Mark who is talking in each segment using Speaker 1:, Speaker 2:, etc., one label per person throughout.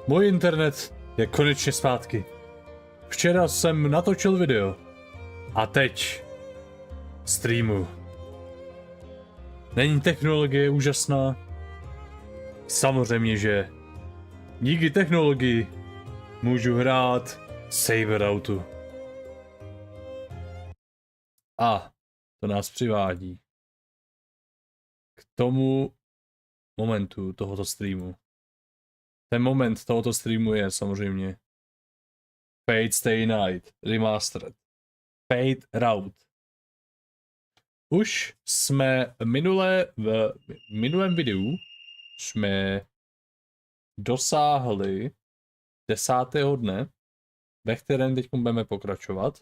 Speaker 1: Můj internet je konečně zpátky. Včera jsem natočil video. A teď streamu. Není technologie úžasná? Samozřejmě, že díky technologii můžu hrát Saber autu. A to nás přivádí k tomu momentu tohoto streamu. Ten moment tohoto streamu je samozřejmě Fate Stay Night Remastered. Fate Route. Už jsme v minulém videu jsme dosáhli 10. dne, ve kterém teď budeme pokračovat.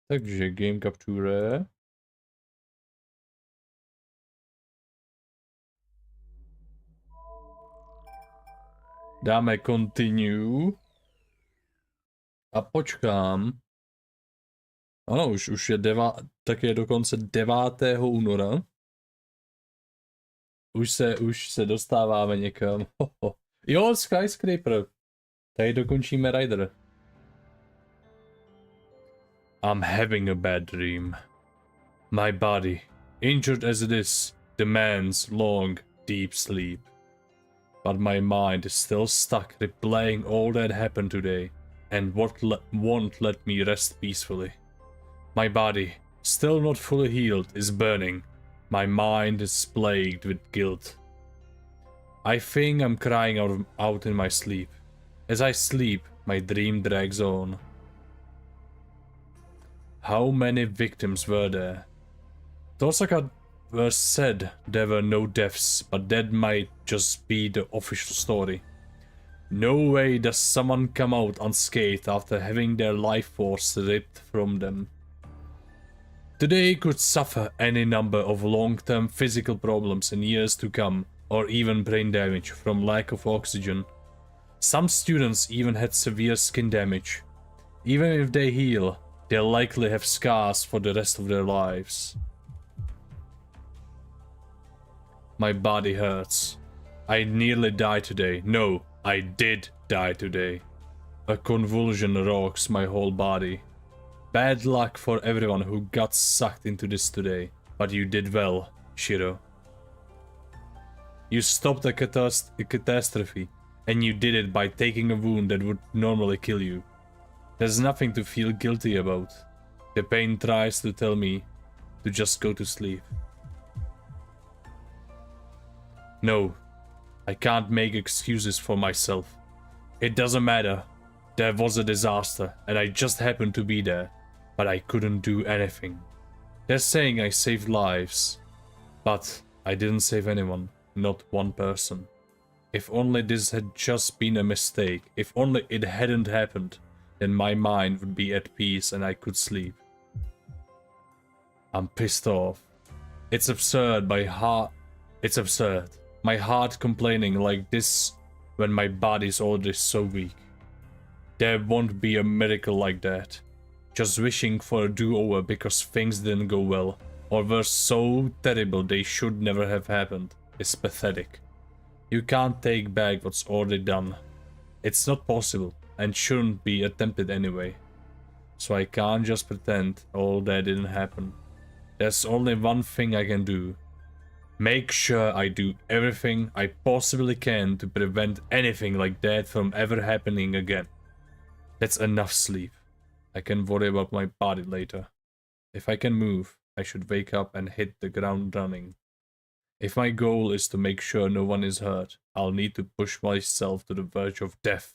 Speaker 1: Takže Game Capture. Dáme Continue. A počkám. Ano, už je tak je dokonce 9. února. Už se dostáváme někam. Jo, Skyscraper. Tady dokončíme Rider. I'm having a bad dream. My body, injured as it is, demands long, deep sleep. But my mind is still stuck replaying all that happened today, and won't let me rest peacefully. My body, still not fully healed, is burning. My mind is plagued with guilt. I think I'm crying out in my sleep. As I sleep, my dream drags on. How many victims were there? Tosaka said there were no deaths, but that might just be the official story. No way does someone come out unscathed after having their life force ripped from them. Today could suffer any number of long-term physical problems in years to come, or even brain damage from lack of oxygen. Some students even had severe skin damage. Even if they heal, they'll likely have scars for the rest of their lives. My body hurts. I nearly died today. No, I did die today. A convulsion rocks my whole body. Bad luck for everyone who got sucked into this today, but you did well, Shiro. You stopped a catastrophe, and you did it by taking a wound that would normally kill you. There's nothing to feel guilty about. The pain tries to tell me to just go to sleep. No, I can't make excuses for myself. It doesn't matter. There was a disaster, and I just happened to be there. But I couldn't do anything. They're saying I saved lives. But I didn't save anyone. Not one person. If only this had just been a mistake. If only it hadn't happened. Then my mind would be at peace and I could sleep. I'm pissed off. It's absurd. It's absurd. My heart complaining like this when my body's already so weak. There won't be a miracle like that. Just wishing for a do-over because things didn't go well, or were so terrible they should never have happened, is pathetic. You can't take back what's already done. It's not possible, and shouldn't be attempted anyway. So I can't just pretend all that didn't happen. There's only one thing I can do. Make sure I do everything I possibly can to prevent anything like that from ever happening again. That's enough sleep. I can worry about my body later. If I can move, I should wake up and hit the ground running. If my goal is to make sure no one is hurt, I'll need to push myself to the verge of death.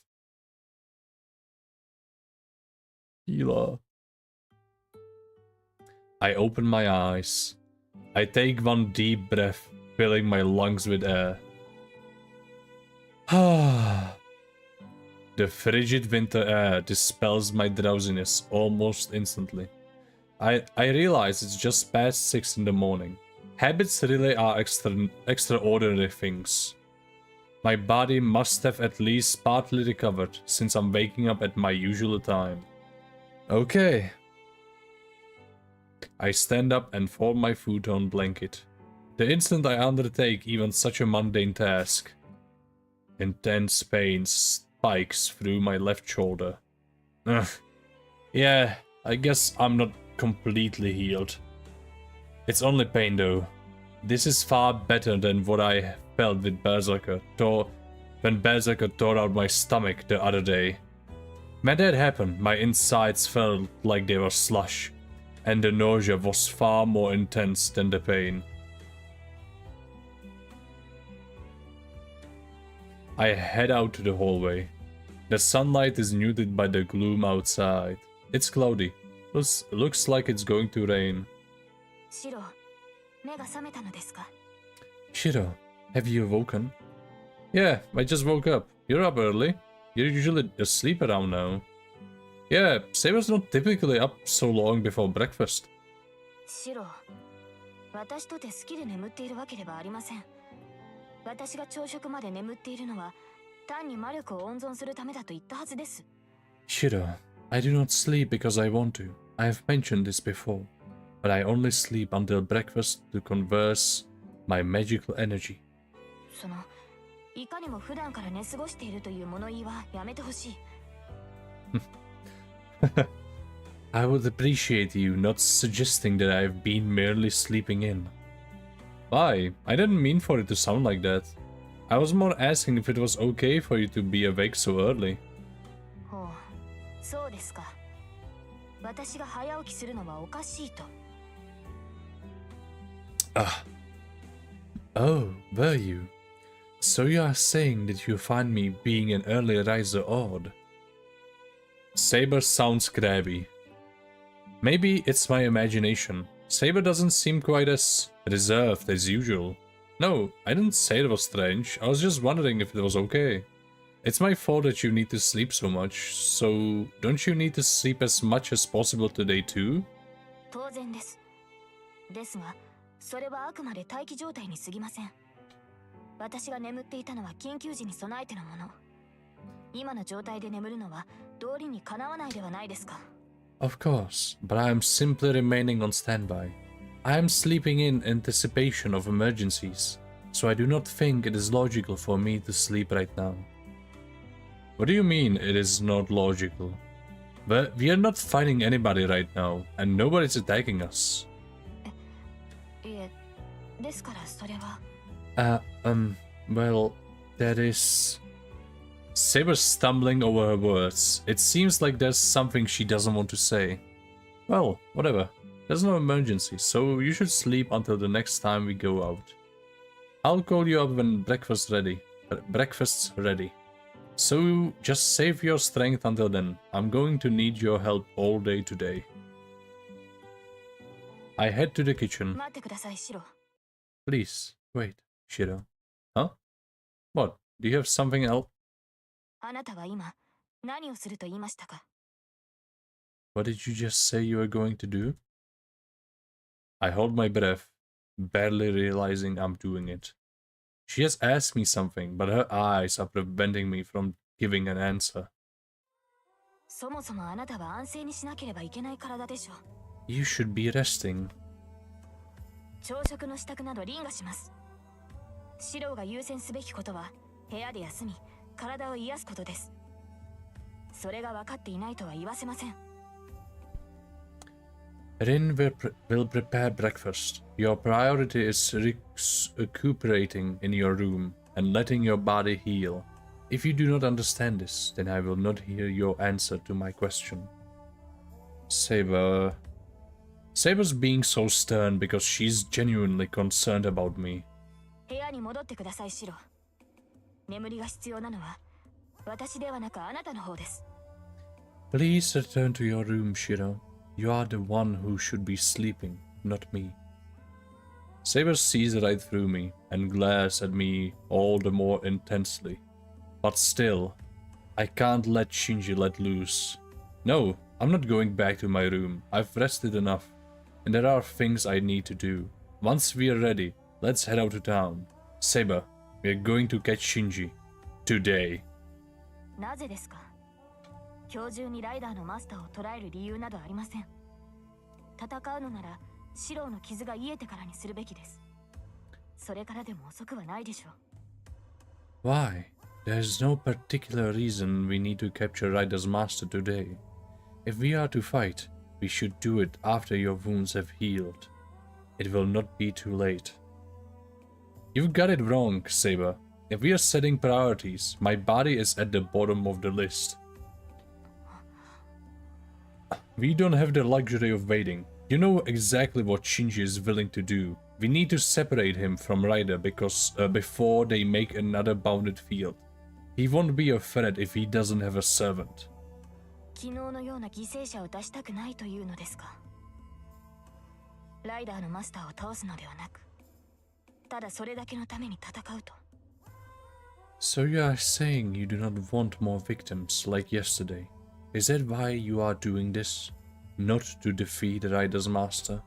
Speaker 1: Healer. I open my eyes. I take one deep breath, filling my lungs with air. The frigid winter air dispels my drowsiness almost instantly. I realize it's just past 6 in the morning. Habits really are extraordinary things. My body must have at least partly recovered since I'm waking up at my usual time. Okay. I stand up and fold my futon blanket. The instant I undertake even such a mundane task, intense pain spikes through my left shoulder. Yeah, I guess I'm not completely healed. It's only pain though. This is far better than what I felt with when Berserker tore out my stomach the other day. When that happened, my insides felt like they were slush, and the nausea was far more intense than the pain. I head out to the hallway. The sunlight is muted by the gloom outside. It's cloudy. Looks like it's going to rain. Shiro, have you awoken? Yeah, I just woke up. You're up early. You're usually asleep around now. Yeah, Saber's not typically up so long before breakfast. Shiro, 私とて好きで眠っているわけではありません。私が朝食まで眠っているのは単に魔力を温存するためだと言ったはずです。Shiro, I do not sleep because I want to. I have mentioned this before, but I only sleep until breakfast to converse my magical energy. そのいかにも普段から寝過ごしているという物言いはやめてほしい。I would appreciate you not suggesting that I have been merely sleeping in. Why? I didn't mean for it to sound like that. I was more asking if it was okay for you to be awake so early. Oh, そうですか。私が早起きするのはおかしいと。Oh, were you? So you are saying that you find me being an early riser odd? Saber sounds crabby. Maybe it's my imagination. Saber doesn't seem quite as reserved as usual. No, I didn't say it was strange. I was just wondering if it was okay. It's my fault that you need to sleep so much. So, don't you need to sleep as much as possible today too? 当然です。ですが、それはあくまで待機状態に過ぎません。私が眠っていたのは緊急時に備えてのもの。今の状態で眠るのは道理にかなわないではないですか。Of course, but I am simply remaining on standby. I am sleeping in anticipation of emergencies, so I do not think it is logical for me to sleep right now. What do you mean it is not logical? But we are not fighting anybody right now, and nobody is attacking us. Well, that is... Saber's stumbling over her words. It seems like there's something she doesn't want to say. Well, whatever. There's no emergency, so you should sleep until the next time we go out. I'll call you up when breakfast's ready. So just save your strength until then. I'm going to need your help all day today. I head to the kitchen. Please, wait, Shiro. Huh? What? Do you have something else? What did you just say you were going to do? I hold my breath, barely realizing I'm doing it. She has asked me something, but her eyes are preventing me from giving an answer. You should be resting. 朝食の支度など凛がします。シローが優先すべきことは部屋で休み、体を癒すことです。それが分かっていないとは言わせません。Rin will prepare breakfast. Your priority is recuperating in your room and letting your body heal. If you do not understand this, then I will not hear your answer to my question. Saber's being so stern because she's genuinely concerned about me. Please return to your room, Shiro. You are the one who should be sleeping, not me. Saber sees right through me and glares at me all the more intensely. But still, I can't let Shinji let loose. No, I'm not going back to my room. I've rested enough, and there are things I need to do. Once we are ready, let's head out to town. Saber, we are going to catch Shinji. Today. なぜですか? 今日中にライダーのマスターを捕らえる理由などありません。戦うのなら、シローの傷が癒えてからにするべきです。
Speaker 2: それからでも遅くはないでしょう。
Speaker 1: Why? There's no particular reason we need to capture Ryder's master today. If we are to fight, we should do it after your wounds have healed. It will not be too late. You've got it wrong, Saber. If we are setting priorities, my body is at the bottom of the list. We don't have the luxury of waiting. You know exactly what Shinji is willing to do. We need to separate him from Ryder because before they make another bounded field. He won't be a threat if he doesn't have a servant.
Speaker 2: 昨日のような犠牲者を出したくないというのですか。ライダーのマスターを倒すのではなく、ただそれだけのために戦うと。
Speaker 1: So you are saying you do not want more victims like yesterday? Is that why you are doing this? Not to defeat Ryder's master?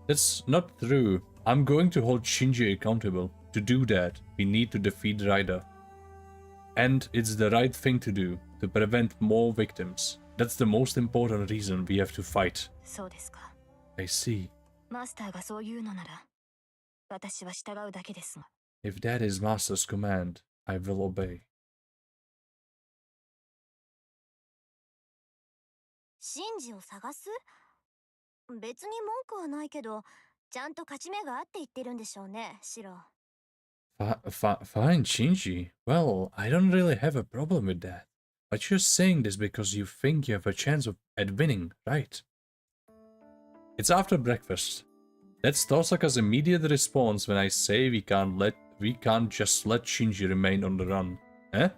Speaker 1: That's not true. I'm going to hold Shinji accountable. To do that, we need to defeat Ryder. And it's the right thing to do, to prevent more victims. That's the most important reason we have to fight.
Speaker 2: そうですか。
Speaker 1: I see.
Speaker 2: マスターがそう言うのなら、私は従うだけですが。
Speaker 1: If that is Master's command, I will obey.
Speaker 3: シンジを探す？別に文句はないけど、ちゃんと勝ち目があって言ってるんでしょうね、シロ。
Speaker 1: Fine, Shinji. Well, I don't really have a problem with that. But you're saying this because you think you have a chance at winning, right? It's after breakfast. That's Tosaka's immediate response when I say we can't just let Shinji remain on the run. Eh?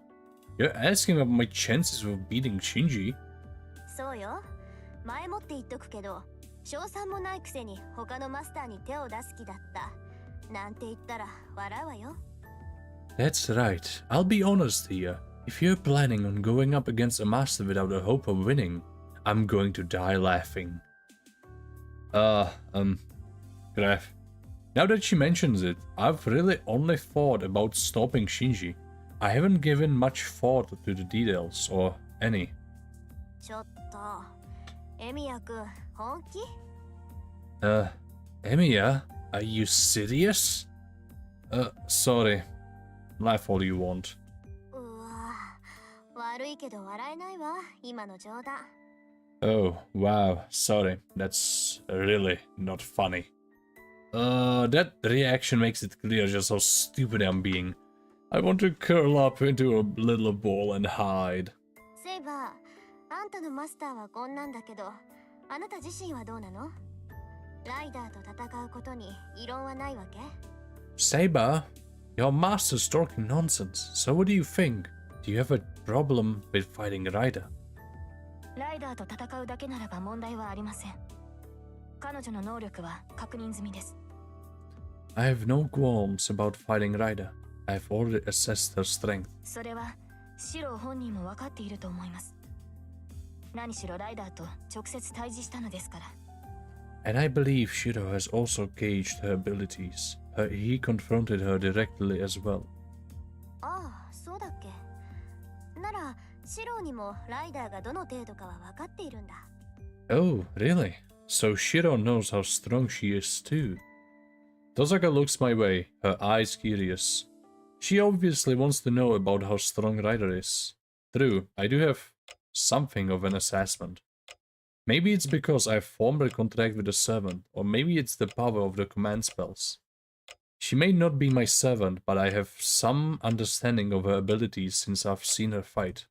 Speaker 1: You're asking about my chances of beating Shinji?
Speaker 3: そうよ。前もって言っとくけど、賞賛もないくせに他のマスターに手を出す気だった。なんて言ったら笑うわよ。
Speaker 1: That's right. I'll be honest here. If you're planning on going up against a master without a hope of winning, I'm going to die laughing. Graf. Now that she mentions it, I've really only thought about stopping Shinji. I haven't given much thought to the details, or any.
Speaker 3: ちょっと、エミヤ君、本気？
Speaker 1: Emiya, are you serious? Sorry. Laugh all you want.
Speaker 3: うわ、悪いけど笑えないわ、今の冗談。
Speaker 1: Oh, wow, sorry. That's really not funny. That reaction makes it clear just how stupid I'm being. I want to curl up into a little ball and hide.
Speaker 3: セイバー、あんたのマスターはこんなんだけど、あなた自身はどうなの？ライダーと戦うことに異論はないわけ？
Speaker 1: Saber, your master's talking nonsense. So what do you think? Do you have a problem with fighting Ryder?
Speaker 2: ライダーと戦うだけならば問題はありません。彼女の能力は確認済みです。
Speaker 1: I have no qualms about fighting Ryder. I've already assessed her strength.
Speaker 2: それはシロ本人も分かっていると思います。何しろライダーと直接対峙したのですから。
Speaker 1: And I believe Shiro has also gauged her abilities. He confronted her directly as well.
Speaker 3: ああ、そうだっけ。なら、シロにもライダーがどの程度かは分かっているんだ。
Speaker 1: Oh, really? So Shiro knows how strong she is too. Tosaka looks my way, her eyes curious. She obviously wants to know about how strong Ryder is. True, I do have something of an assessment. Maybe it's because I've formed a contract with a servant, or maybe it's the power of the command spells. She may not be my servant, but I have some understanding of her abilities since I've seen her fight.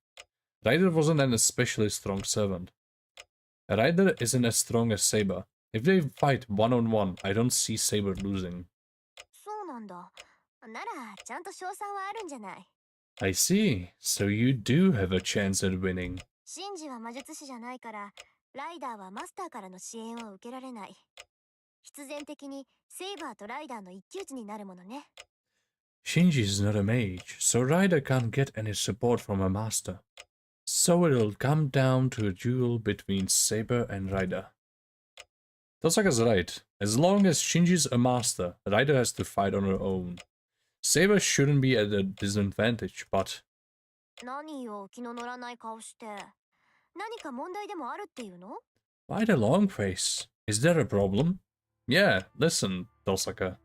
Speaker 1: Ryder wasn't an especially strong servant. Ryder isn't as strong as Saber. If they fight one-on-one, I don't see Saber losing.
Speaker 3: そうなんだ。なら、ちゃんと賞賛はあるんじゃない。
Speaker 1: I see. So you do have a chance at winning.
Speaker 3: シンジは魔術師じゃないから、ライダーはマスターからの支援を受けられない。必然的にセイバーとライダーの一騎打ちになるものね。
Speaker 1: Shinji is not a mage, so Ryder can't get any support from her master. So it'll come down to a duel between Saber and Ryder. Tosaka's right. As long as Shinji's a master, Ryder has to fight on her own. Saber shouldn't be at a disadvantage, but...
Speaker 3: 何よ、気の乗らない顔して。何か問題でもあるっていうの？
Speaker 1: Why the long face? Is there a problem? Yeah, listen, Tosaka.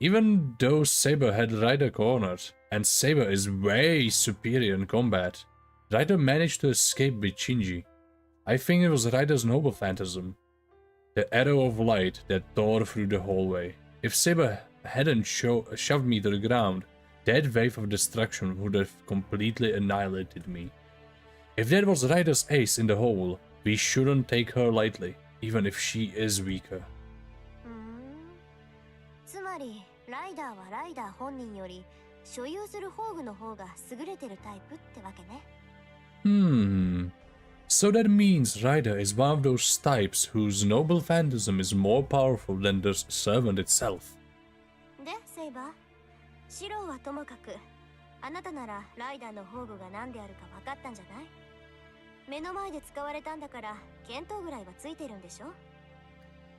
Speaker 1: Even though Saber had Ryder cornered, and Saber is way superior in combat, Ryder managed to escape with Shinji. I think it was Ryder's noble phantasm, the arrow of light that tore through the hallway. If Saber hadn't shoved me to the ground, that wave of destruction would have completely annihilated me. If that was Ryder's ace in the hole, we shouldn't take her lightly, even if she is weaker.
Speaker 3: つまりライダーはライダー本人より所有する宝具の方が優れてるタイプってわけね。
Speaker 1: So that means Ryder is one of those types whose noble phantasm is more powerful than the servant itself.
Speaker 3: で、セイバー、シローはともかく、あなたならライダーの宝具が何であるか分かったんじゃない？目の前で使われたんだから見当ぐらいはついてるんでしょ？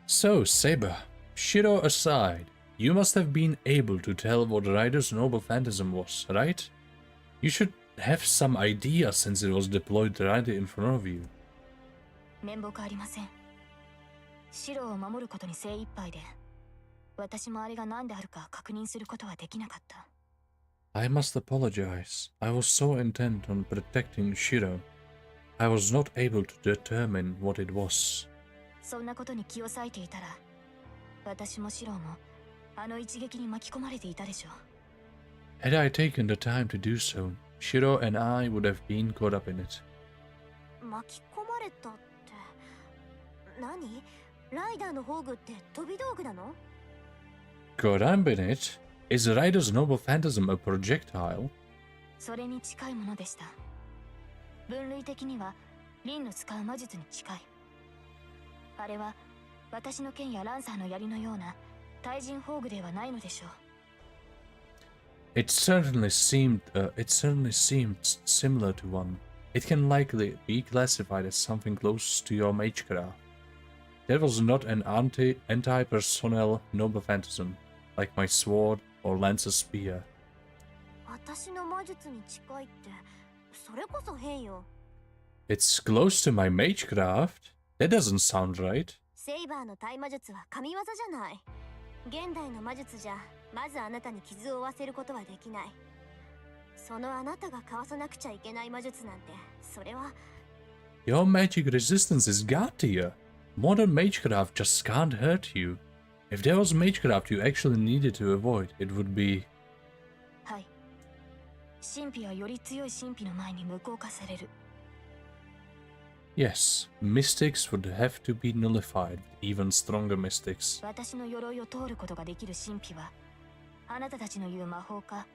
Speaker 1: So, Saber, Shiro aside, you must have been able to tell what Ryder's noble phantasm was, right? You should have some idea since it was deployed right in front of you.
Speaker 2: 面目ありません。シロを守ることに精一杯で、私もあれが何であるか確認することはできなかった。
Speaker 1: I must apologize. I was so intent on protecting Shiro. I was not able to determine what it was.
Speaker 2: そんなことに気を割いていたら、私もシロもあの一撃に巻き込まれていたでしょう。
Speaker 1: Had I taken the time to do so, Shiro and I would have been caught up in it.
Speaker 3: 巻き込まれたって何？ライダーの宝具って飛び道具なの？
Speaker 1: Caught up in it? Is Ryder's noble phantasm a projectile?
Speaker 2: それに近いものでした。分類的にはリンの使う魔術に近い。あれは私の剣やランサーの槍のような対人宝具ではないのでしょう。
Speaker 1: It certainly seemed similar to one. It can likely be classified as something close to your magecraft. That was not an anti-personnel noble phantasm, like my sword or lancer spear.
Speaker 3: 私の魔術に近いってそれこそ変よ。
Speaker 1: It's close to my magecraft? That doesn't sound right.
Speaker 3: セイバーの対魔術は神業じゃない。現代の魔術じゃまずあなたに傷を負わせることはできない。そのあなたがかわさなくちゃいけない魔術なんて、それは。
Speaker 1: Your magic resistance is god tier. Modern magecraft just can't hurt you. If there was magecraft you actually needed to avoid, it would be...
Speaker 2: はい。神秘はより強い神秘の前に無効化される。
Speaker 1: Yes, mystics would have to be nullified with even stronger mystics.
Speaker 2: 私の鎧を通ることができる神秘は、あなたたちの言う魔法か、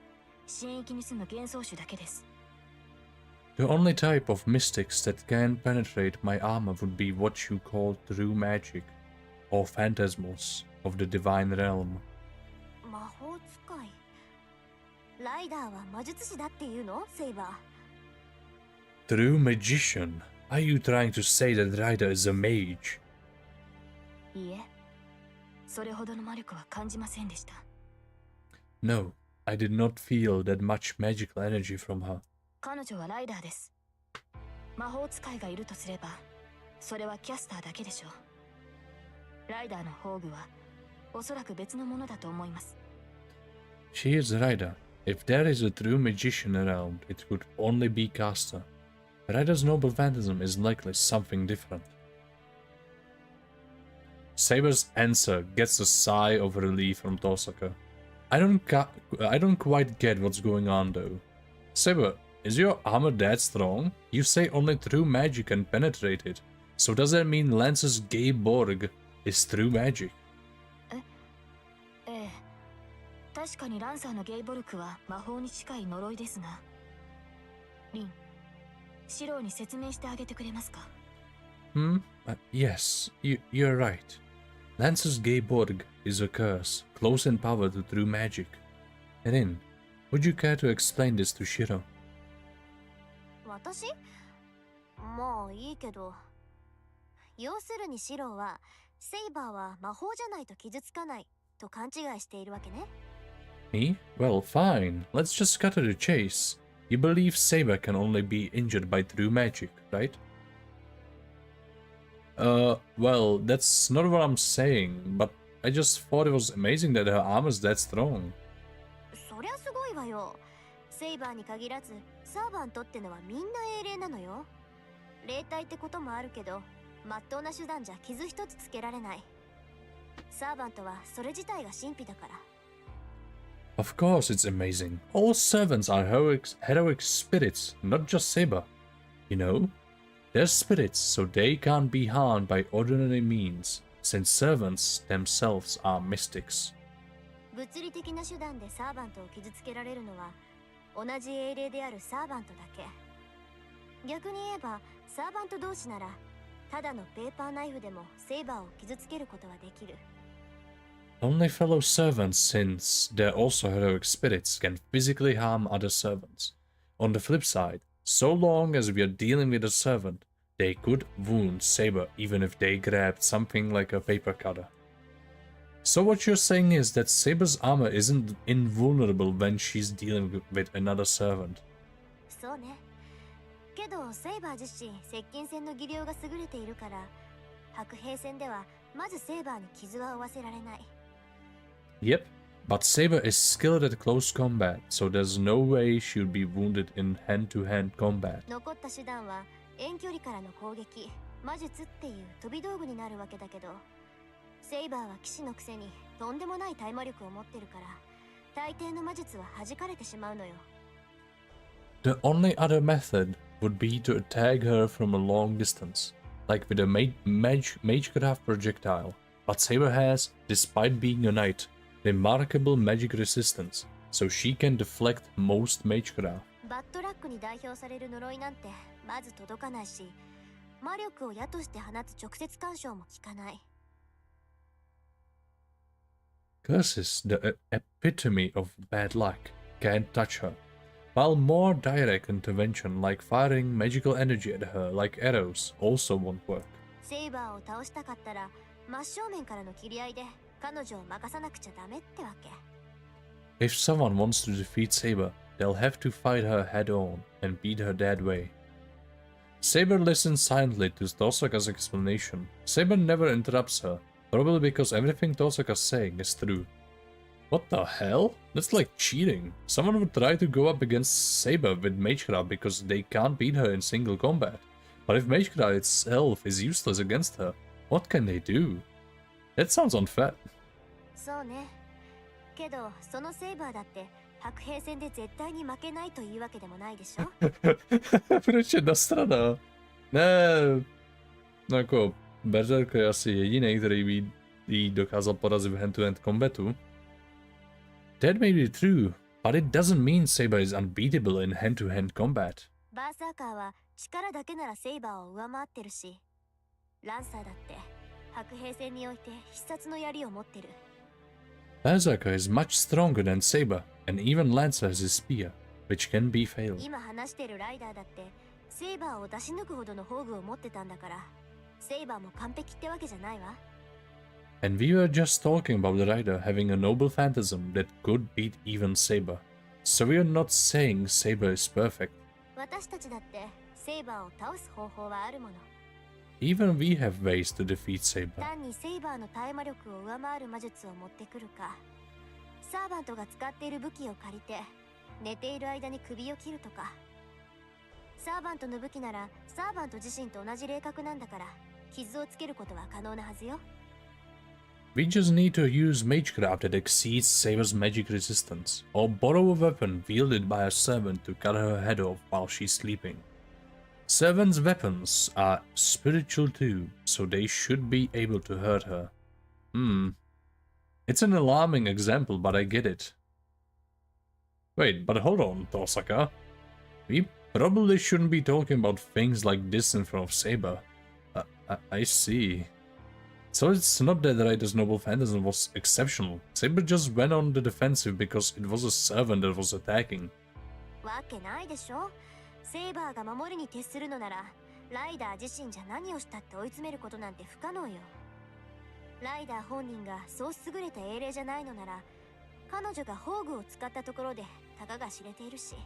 Speaker 2: 神域に住む幻想種だけです。
Speaker 1: The only type of mystics that can penetrate my armor would be what you call true magic, or phantasmals of the divine realm.
Speaker 3: 魔法使い。ライダーは魔術師だっていうの？セイバー。
Speaker 1: True magician? Are you trying to say that Ryder is a mage?
Speaker 2: いいえ、それほどの魔力は感じませんでした。
Speaker 1: No, I did not feel that much magical energy from her.
Speaker 2: 彼女はライダーです。魔法使いがいるとすれば、それはキャスターだけでしょう。ライダーの宝具はおそらく別のものだと思います。
Speaker 1: She is Ryder. If there is a true magician around, it could only be caster. Ryder's noble phantasm is likely something different. Saber's answer gets a sigh of relief from Tosaka. I don't quite get what's going on though. Saber, is your armor that strong? You say only true magic can penetrate it. So does that mean Lance's gay Borg is true magic?
Speaker 2: ええ、確かにランサーのゲイボルクは魔法に近い呪いですが、リン、シローに説明してあげてくれますか？
Speaker 1: Yes, you're right. Lance's gay Borg is a curse, close in power to true magic. Rin, would you care to explain this to Shiro?
Speaker 3: 私？まあいいけど。要するにシローは、セイバーは魔法じゃないと傷つかないと勘違いしているわけね。
Speaker 1: Me? Well, fine. Let's just cut to the chase. You believe Saber can only be injured by true magic, right? Well, that's not what I'm saying, but I just thought it was amazing that her armor is that strong.
Speaker 3: そりゃすごいわよ。セイバーに限らずサーバントってのはみんな英霊なのよ。霊体ってこともあるけど、まっとうな手段じゃ傷一つつけられない。サーバントはそれ自体が神秘だから。
Speaker 1: Of course, it's amazing. All servants are heroic spirits, not just Saber. You know, they're spirits, so they can't be harmed by ordinary means, since servants themselves are mystics.
Speaker 3: 物理的な手段でサーバントを傷つけられるのは同じ英霊であるサーバントだけ。逆に言えばサーバント同士ならただのペーパーナイフでもセイバーを傷つけることはできる。
Speaker 1: Only fellow servants, since they're also heroic spirits, can physically harm other servants. On the flip side, so long as we are dealing with a servant, they could wound Saber even if they grabbed something like a paper cutter. So what you're saying is that Saber's armor isn't invulnerable when she's dealing with another servant.
Speaker 3: そうね。けどセイバー自身接近戦の技量が優れているから、白兵戦ではまずセイバーに傷は負わせられない。
Speaker 1: Yep, but Saber is skilled at close combat, so there's no way she would be wounded in hand-to-hand combat.
Speaker 3: 残った手段は遠距離からの攻撃、魔術っていう飛び道具になるわけだけど、セイバーは騎士のくせにとんでもない対魔力を持ってるから、大抵の魔術は弾かれてしまうのよ。
Speaker 1: The only other method would be to attack her from a long distance, like with a magecraft projectile. But Saber has, despite being a knight, remarkable magic resistance, so she can deflect most magecraft.
Speaker 3: バッドラックに代表される呪いなんてまず届かないし、魔力を矢として放つ直接干渉も効かない。
Speaker 1: Curses, the epitome of bad luck, can't touch her, while more direct intervention like firing magical energy at her like arrows also won't work.
Speaker 3: セイバーを倒したかったら真正面からの切り合いで彼女を任さなくちゃダメってわけ。
Speaker 1: If someone wants to defeat Saber, they'll have to fight her head-on and beat her that way. Saber listens silently to Tosaka's explanation. Saber never interrupts her, probably because everything Tosaka's saying is true. What the hell? That's like cheating. Someone would try to go up against Saber with Magecraft because they can't beat her in single combat. But if Magecraft itself is useless against her, what can they do? That sounds unfair.
Speaker 3: そうね。けどそのセイバーだって白兵戦で絶対に負けないというわけでもないでしょ。
Speaker 1: Proč jedna strana? Ne, no jako Berserk je asi jediný, který by jí dokázal porazit v hand-to-hand combatu. That may be true, but it doesn't mean Saber is unbeatable in hand-to-hand combat.
Speaker 3: バーサーカーは力だけならセイバーを上回ってるし、ランサーだって白兵戦において必殺の槍を持ってる。
Speaker 1: Berserker is much stronger than Saber, and even Lancer has his spear, which can be failed.
Speaker 3: 今話してるライダーだってセイバーを出し抜くほどの宝具を持ってたんだから、セイバーも完璧ってわけじゃないわ。
Speaker 1: And we were just talking about the rider having a noble phantasm that could beat even Saber. So we are not saying Saber is perfect.
Speaker 3: 私たちだってセイバーを倒す方法はあるもの。
Speaker 1: Even we have ways to defeat Saber.
Speaker 3: 単にセイバーの耐魔力を上回る魔術を持ってくるか、サーバントが使っている武器を借りて寝ている間に首を切るとか。サーバントの武器ならサーバント自身と同じ霊格なんだから、傷をつけることは可能なはずよ。
Speaker 1: We just need to use magecraft that exceeds Saber's magic resistance, or borrow a weapon wielded by a servant to cut her head off while she's sleeping. Servants' weapons are spiritual too, so they should be able to hurt her. It's an alarming example, but I get it. Wait, but hold on, Tosaka. We probably shouldn't be talking about things like this in front of Saber. I see. So it's not that the Rider's noble phantasm was exceptional. Saber just went on the defensive because it was a servant that was attacking.
Speaker 3: わけないでしょ。セイバーが守りに徹するのなら、ライダー自身じゃ何をしたって追い詰めることなんて不可能よ。ライダー本人がそう優れた英霊じゃないのなら、彼女が宝具を使ったところでたかが知れているし。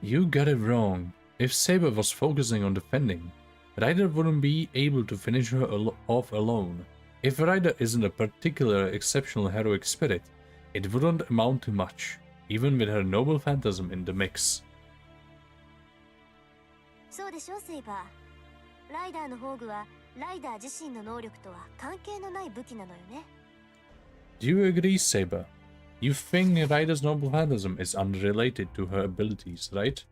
Speaker 1: You got it wrong. If Saber was focusing on defending, Rider wouldn't be able to finish her off alone. If Ryder isn't a particular exceptional heroic spirit, it wouldn't amount to much, even with her noble phantasm in the mix.
Speaker 3: そうでしょ、セイバー。ライダーの宝具はライダー自身の能力とは関係のない武器なのよね。
Speaker 1: Do you agree, Saber? You think Ryder's noble phantasm is unrelated to her abilities, right?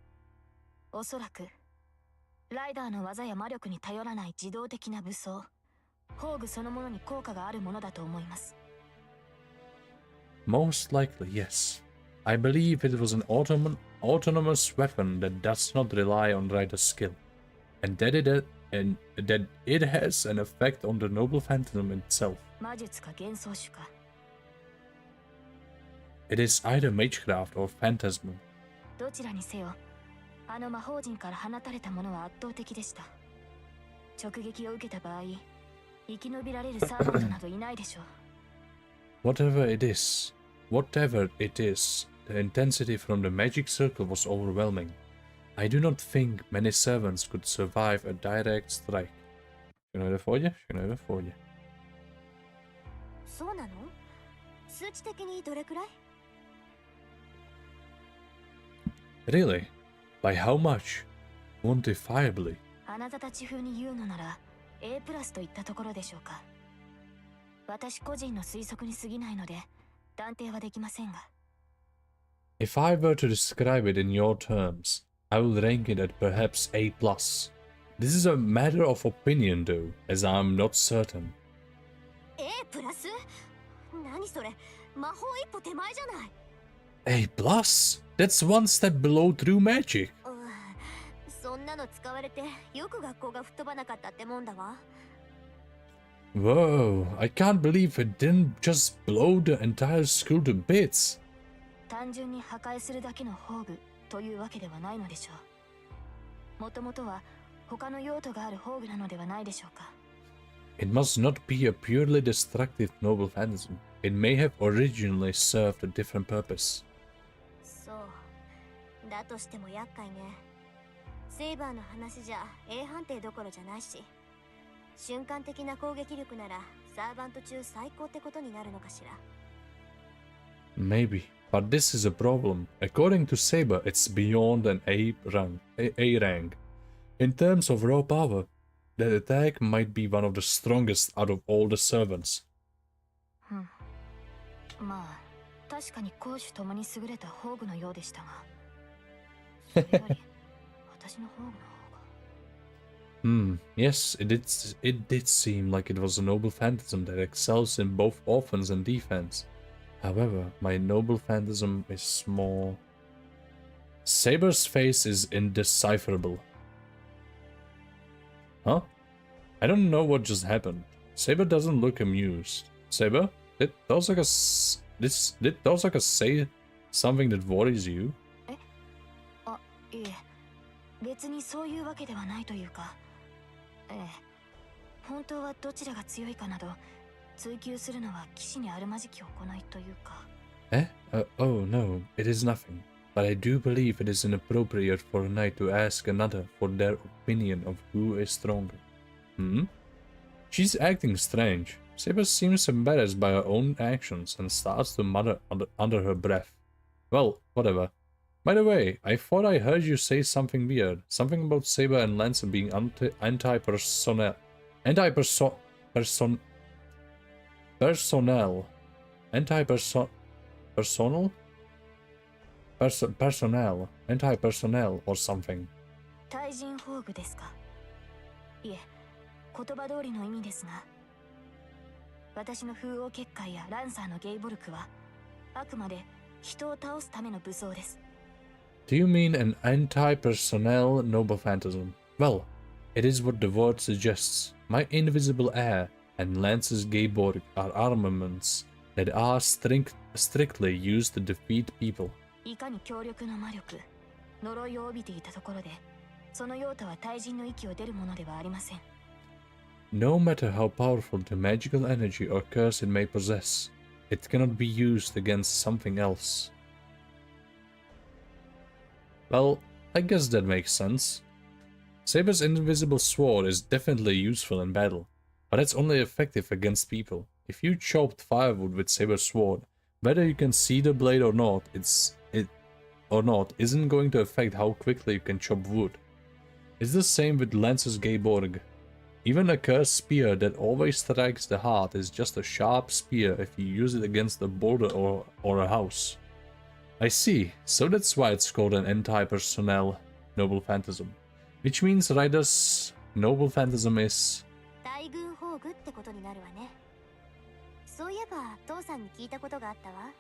Speaker 2: おそらくライダーの技や魔力に頼らない自動的な武装、宝具そのものに効果があるものだと思います。
Speaker 1: Most likely, yes. I believe it was an autonomous weapon that does not rely on Ryder's skill, and that it has an effect on the noble phantasm itself.
Speaker 2: 魔術か幻想種か。
Speaker 1: It is either magecraft or phantasm.
Speaker 2: どちらにせよ、あの魔法陣から放たれたものは圧倒的でした。直撃を受けた場合、生き延びられるサーバントなどいないでしょう。
Speaker 1: Whatever it is, the intensity from the magic circle was overwhelming. I do not think many servants could survive a direct strike. Kunnen we even voor je?
Speaker 3: そうなの？数値的にどれくらい？
Speaker 1: Really? By how much? Quantifiably.
Speaker 2: あなたたち風に言うのなら A プラスといったところでしょうか。私個人の推測に過ぎないので断定はできませんが。
Speaker 1: If I were to describe it in your terms, I would rank it at perhaps A+. This is a matter of opinion though, as I'm not certain.
Speaker 3: A プラス？何それ？魔法一歩手前じゃない。
Speaker 1: A+? That's one step below true magic.
Speaker 3: そんなの使われてよく学校が吹っ飛ばなかったってもんだわ。
Speaker 1: Whoa, I can't believe it didn't just blow the entire school to bits.
Speaker 2: 単純に破壊するだけの宝具というわけではないのでしょう。もともとは他の用途がある宝具なのではないでしょうか。
Speaker 1: It must not be a purely destructive noble phantasm. It may have originally served a different purpose.
Speaker 3: そう。だとしても厄介ね。セイバーの話じゃ A 判定どころじゃないし、瞬間的な攻撃力ならサーバント中最高ってことになるのかしら。
Speaker 1: Maybe, but this is a problem. According to Saber, it's beyond an A rank. In terms of raw power, that attack might be one of the strongest out of all the servants.
Speaker 2: まあ、確かに攻守ともに優れた宝具のようでしたが、それより私の宝具の方が。
Speaker 1: Yes, it did seem like it was a noble phantasm that excels in both offense and defense. However, my noble phantasm is more... Saber's face is indecipherable. Huh? I don't know what just happened. Saber doesn't look amused. Saber, did Dosaka say something that worries you?
Speaker 2: あ、いえ、別にそういうわけではないというか、本当はどちらが強いかなど追求するのは騎士にあるまじき行いというか。
Speaker 1: Oh no, it is nothing. But I do believe it is inappropriate for a knight to ask another for their opinion of who is stronger. She's acting strange. Saber seems embarrassed by her own actions and starts to mutter under her breath. Well, whatever. By the way, I thought I heard you say something weird. Something about Saber and Lancer being anti-personnel. Anti-personnel? Anti-personnel or something.
Speaker 2: 対人宝具ですか。いえ、言葉通りの意味ですが、私の風王結界やランサーのゲイボルクはあくまで人を倒すための武装です。
Speaker 1: Do you mean an anti-personnel noble phantasm? Well, it is what the word suggests. My invisible air and Lance's Gayborg are armaments that are strictly used to defeat people.
Speaker 2: いかに強力な魔力、呪いを帯びていたところで、その用途は対人の域を出るものではありません。
Speaker 1: No matter how powerful the magical energy or curse it may possess, it cannot be used against something else. Well, I guess that makes sense. Saber's invisible sword is definitely useful in battle. but it's only effective against people. If you chopped firewood with Saber's sword, whether you can see the blade or not, isn't going to affect how quickly you can chop wood. It's the same with Lance's Gayborg. Even a cursed spear that always strikes the heart is just a sharp spear if you use it against a boulder or a house. I see, so that's why it's called an anti-personnel noble phantasm. Which means Ryder's noble phantasm is...
Speaker 3: 大軍宝具ってことになるわね。そういえば父さんに聞いたことがあったわ。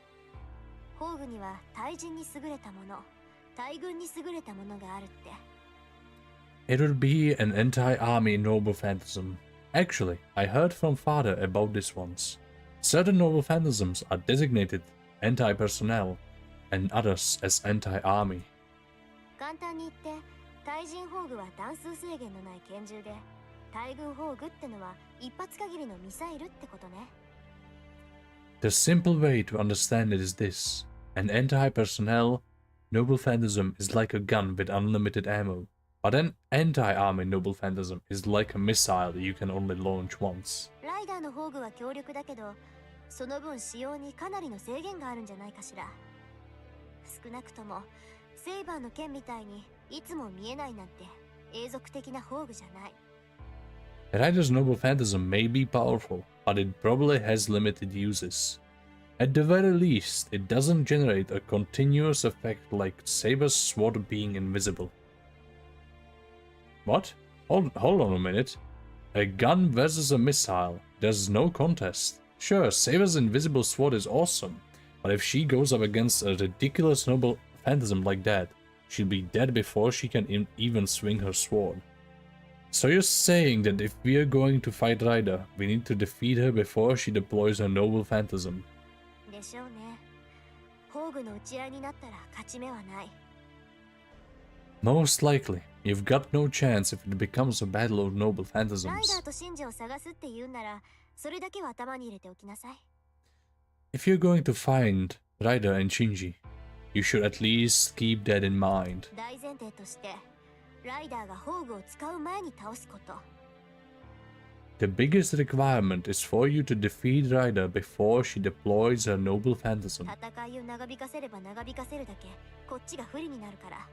Speaker 3: 宝具には対人に優れたもの、大軍に優れたものがあるって。
Speaker 1: It would be an anti-army noble phantasm. Actually, I heard from father about this once. Certain noble phantasms are designated anti-personnel, and others as anti-army.
Speaker 3: 簡単に言って、対人宝具は弾数制限のない拳銃で、大軍宝具ってのは一発限りのミサイルってことね。
Speaker 1: The simple way to understand it is this. An anti-personnel noble phantasm is like a gun with unlimited ammo, but an anti-army noble phantasm is like a missile you can only launch once.
Speaker 3: ライダーの宝具は強力だけど、その分使用にかなりの制限があるんじゃないかしら。少なくともセイバーの剣みたいにいつも見えないなんて永続的な宝具じゃない。
Speaker 1: Ryder's noble phantasm may be powerful, but it probably has limited uses. At the very least, it doesn't generate a continuous effect like Saber's sword being invisible. What? Hold on a minute. A gun versus a missile. There's no contest. Sure, Saber's invisible sword is awesome, but if she goes up against a ridiculous noble phantasm like that, she'll be dead before she can even swing her sword. So you're saying that if we are going to fight Ryder, we need to defeat her before she deploys her noble phantasm?
Speaker 3: でしょうね。宝具の打ち合いになったら勝ち目はない。
Speaker 1: Most likely, you've got no chance if it becomes a battle of noble
Speaker 3: ライ
Speaker 1: phantasms.
Speaker 3: ダーとシンジを探すって言うんなら、それだけは頭に入れておきなさい。
Speaker 1: If you're going to find Ryder and Shinji, you should at least keep that in mind.
Speaker 3: 大前提として、ライダーが宝具を使う前に倒すこと。
Speaker 1: The biggest requirement is for you to defeat Ryder before she deploys her noble phantasm.
Speaker 3: 戦いを長引かせれば長引かせるだけ、こっちが不利になるから。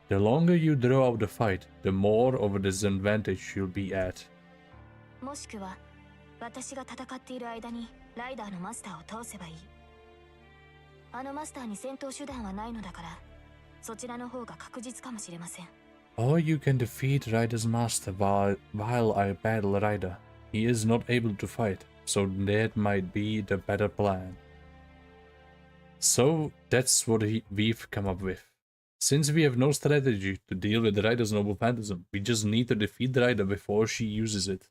Speaker 1: The longer you draw out the fight, the more of a disadvantage you'll be at.
Speaker 2: もしくは私が戦っている間にライダーのマスターを倒せばいい。あのマスターに戦闘手段はないのだから、そちらの方が確実かもしれません。
Speaker 1: Or you can defeat Ryder's master while I battle Ryder. He is not able to fight, so that might be the better plan. So that's what we've come up with. Since we have no strategy to deal with Ryder's noble phantasm, we just need to defeat Ryder before she uses it.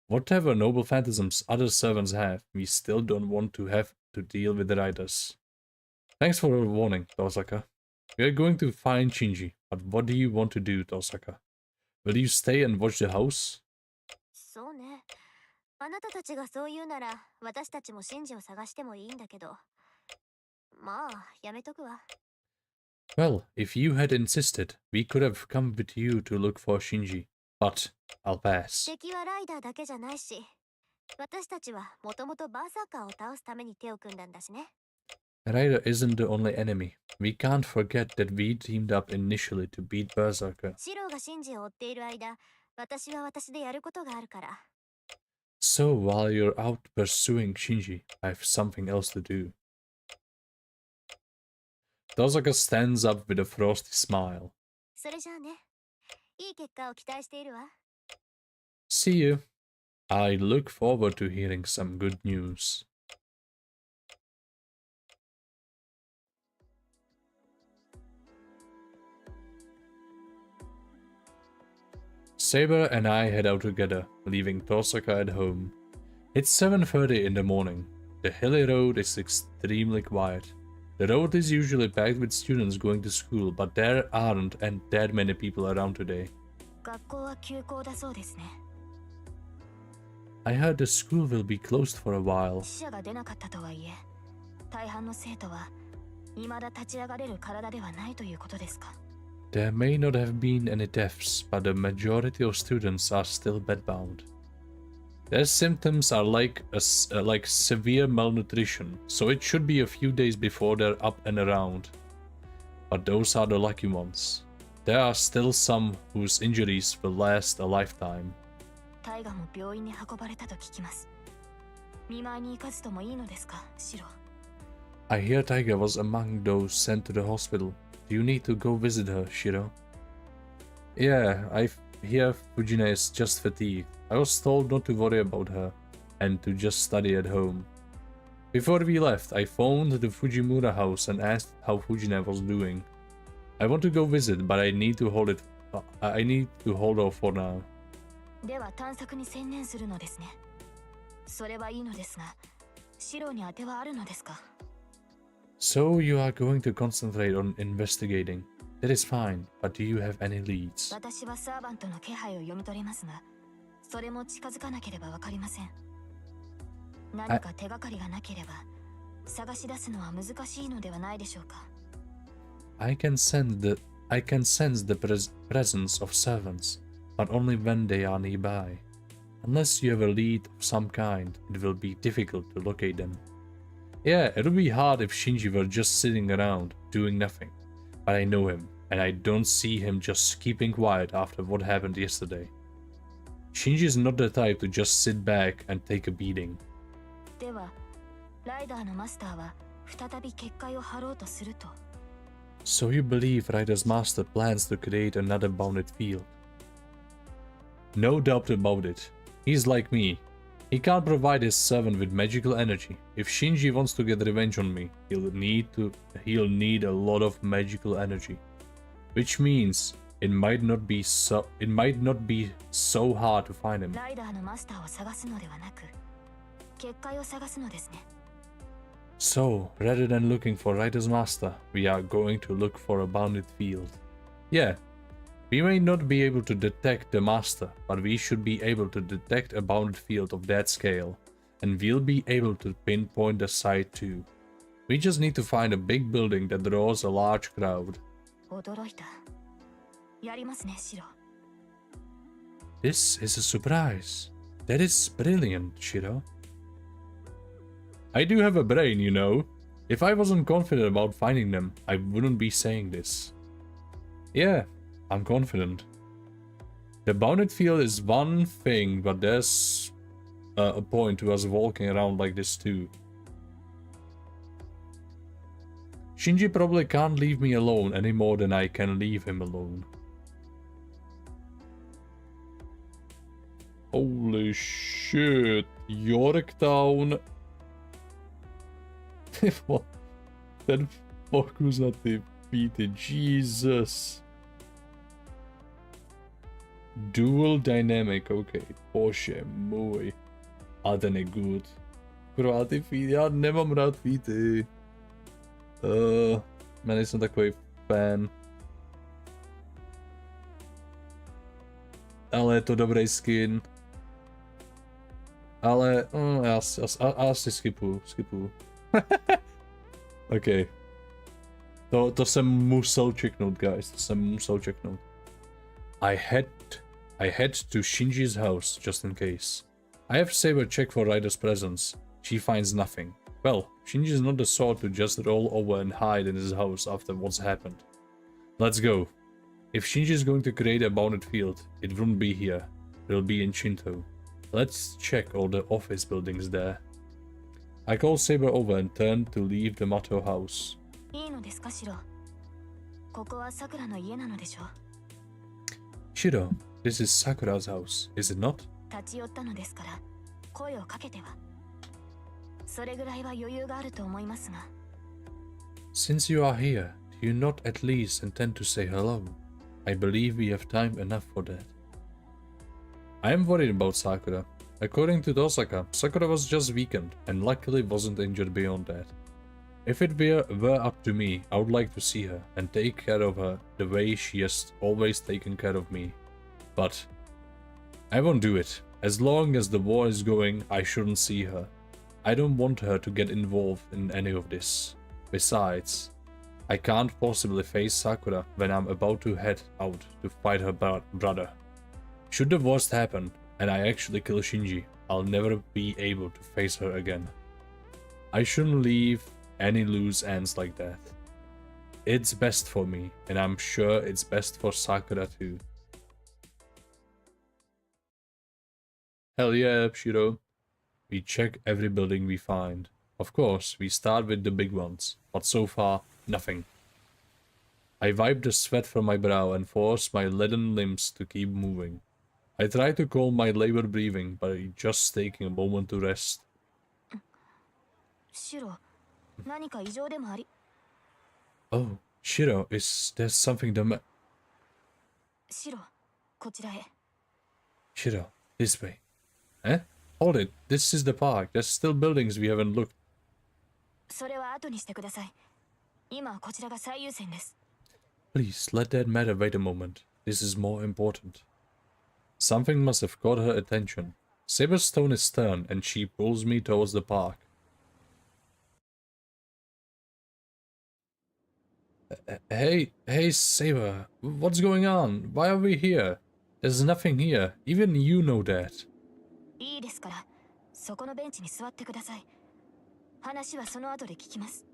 Speaker 1: Whatever noble phantasms other servants have, we still don't want to have to deal with Ryder's. Thanks for the warning, Tosaka. We are going to find Shinji, but what do you want to do, Tosaka? Will you stay and watch the house?
Speaker 3: そうね。あなたたちがそう言うなら、私たちもシンジを探してもいいんだけど。まあ、やめとくわ。
Speaker 1: Well, if you had insisted, we could have come with you to look for Shinji, but I'll pass.
Speaker 3: 敵はライダーだけじゃないし、私たちはもともとバーサーカーを倒すために手を組んだんだしね。
Speaker 1: Ryder isn't the only enemy. We can't forget that we teamed up initially to beat Berserker.
Speaker 3: シローがシンジを追っている間、私は私でやることがあるから。
Speaker 1: So while you're out pursuing Shinji, I have something else to do. Tosaka stands up with a frosty smile.
Speaker 3: それじゃあね。いい結果を期待しているわ。
Speaker 1: See you. I look forward to hearing some good news. Saber and I head out together, leaving Tosaka at home. It's 7:30 in the morning. The hilly road is extremely quiet. The road is usually packed with students going to school, but there aren't that many people around today.
Speaker 2: 学校は休校だそうですね。
Speaker 1: I heard the school will be closed for a while.
Speaker 2: 死者が出なかったとはいえ、大半の生徒は未だ立ち上がれる体ではないということですか。
Speaker 1: There may not have been any deaths, but the majority of students are still bedbound. Their symptoms are like like severe malnutrition, so it should be a few days before they're up and around. But those are the lucky ones. There are still some whose injuries will last a lifetime.
Speaker 2: タイガも病院に運ばれたと聞きます。見舞いに行かずともいいのですか、シロ。
Speaker 1: I hear Taiga was among those sent to the hospital. Do you need to go visit her, Shiro? Yeah, I hear Fujina is just fatigued. I was told not to worry about her and to just study at home. Before we left, I phoned the Fujimura house and asked how Fujina was doing. I want to go visit, but I need to hold off for now.
Speaker 2: では探索に専念するのですね。それはいいのですが、シロに当てはあるのですか？
Speaker 1: So you are going to concentrate on investigating. That is fine, but do you have any leads?
Speaker 2: 私はサーバントの気配を読み取れますが、それも近づかなければわかりません。何か手がかりがなければ、探し出すのは難しいのではないでしょうか。
Speaker 1: I can sense the presence of servants, but only when they are nearby. Unless you have a lead of some kind, it will be difficult to locate them. Yeah, it would be hard if Shinji were just sitting around, doing nothing. But I know him, and I don't see him just keeping quiet after what happened yesterday. Shinji is not the type to just sit back and take a beating.
Speaker 2: では、ライダーのマスターは再び結界を張ろうとすると。
Speaker 1: So you believe Rider's master plans to create another bounded field? No doubt about it. He's like me. He can't provide his servant with magical energy. If Shinji wants to get revenge on me, he'll need a lot of magical energy. Which means it might not be so hard to find him.
Speaker 2: ライダーのマスターを探すのではなく、結界を探すのですね。
Speaker 1: So, rather than looking for Rider's master, we are going to look for a bounded field. Yeah, we may not be able to detect the master, but we should be able to detect a bounded field of that scale, and we'll be able to pinpoint the site too. We just need to find a big building that draws a large crowd.
Speaker 2: 驚いた。やりますね、シロ。
Speaker 1: This is a surprise. That is brilliant, Shiro. I do have a brain, you know. If I wasn't confident about finding them, I wouldn't be saying this. Yeah, I'm confident. The bounded field is one thing, but there's a point to us walking around like this too. Shinji probably can't leave me alone any more than I can leave him alone. Holy shit, Yorktown. What? Ten pokus na ty píty, Jesus. Dual dynamic, okay, bože můj. A ten je good. Kurva, ty feedy, já nemám rád feedy. Já nejsem takový fan. Ale je to dobrý skin. Ale, já asi skipuju. OK. To jsem musel checknout, guys. To jsem musel checknout. I head to Shinji's house just in case. I have Saber check for Rider's presence. She finds nothing. Well, Shinji's not the sort to just roll over and hide in his house after what's happened. Let's go. If Shinji's going to create a bounded field, it wouldn't be here. It'll be in Shinto. Let's check all the office buildings there. I call Saber over and turn to leave the Mato house.
Speaker 2: いいのですか、シロ。ここは桜の家なのでしょう。
Speaker 1: Shiro, this is Sakura's house, is it not?
Speaker 2: 立ち寄ったのですから、声をかけては。それぐらいは余裕があると思いますが。
Speaker 1: Since you are here, do you not at least intend to say hello? I believe we have time enough for that. I am worried about Sakura. According to Tosaka, Sakura was just weakened and luckily wasn't injured beyond that. If it were up to me, I would like to see her and take care of her the way she has always taken care of me. But I won't do it. As long as the war is going, I shouldn't see her. I don't want her to get involved in any of this. Besides, I can't possibly face Sakura when I'm about to head out to fight her brother. Should the worst happen, and I actually kill Shinji, I'll never be able to face her again. I shouldn't leave any loose ends like that. It's best for me, and I'm sure it's best for Sakura too. Hell yeah, Shiro. We check every building we find. Of course, we start with the big ones, but so far, nothing. I wipe the sweat from my brow and force my leaden limbs to keep moving. I try to calm my labored breathing by just taking a moment to rest.
Speaker 2: Shiro, 何か異常でもあり
Speaker 1: Oh, Shiro, is there something the ma-
Speaker 2: Shiro, こちらへ
Speaker 1: Shiro, this way. Eh? Hold it, this is the park. There's still buildings we haven't looked.
Speaker 2: それは後にしてください。今はこちらが最優先です。
Speaker 1: Please, let that matter wait a moment. This is more important. Something must have caught her attention. Saber's tone is stern, and she pulls me towards the park. Hey, Saber, what's going on? Why are we here? There's nothing here. Even you know that.
Speaker 2: いいですから、そこのベンチに座ってください。話はその後で聞きます。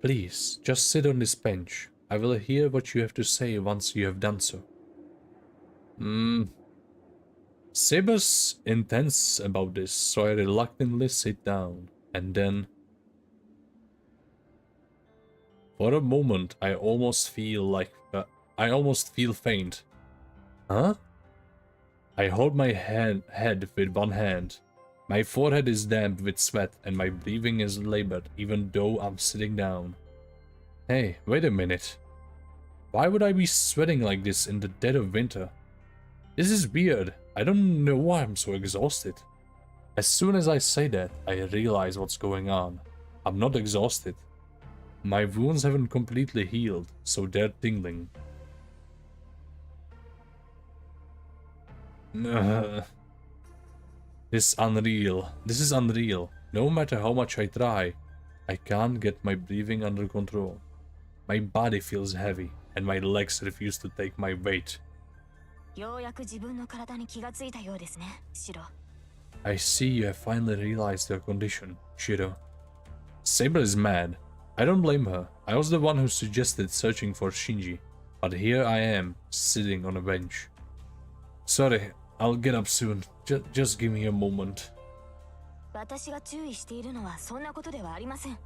Speaker 1: Please, just sit on this bench. I will hear what you have to say once you have done so. Saber's intense about this, so I reluctantly sit down, and then... For a moment, I almost feel faint. Huh? I hold my head with one hand. My forehead is damp with sweat and my breathing is labored even though I'm sitting down. Hey, wait a minute. Why would I be sweating like this in the dead of winter? This is weird. I don't know why I'm so exhausted. As soon as I say that, I realize what's going on. I'm not exhausted. My wounds haven't completely healed, so they're tingling. This is unreal. No matter how much I try, I can't get my breathing under control. My body feels heavy, and my legs refuse to take my weight.
Speaker 2: ようやく自分の体に気がついたようですね、シロ。
Speaker 1: I see you have finally realized your condition, Shiro. Saber is mad. I don't blame her. I was the one who suggested searching for Shinji, but here I am, sitting on a bench. Sorry, I'll get up soon. Just give me a moment.
Speaker 2: 私が注意しているのはそんなことではありません。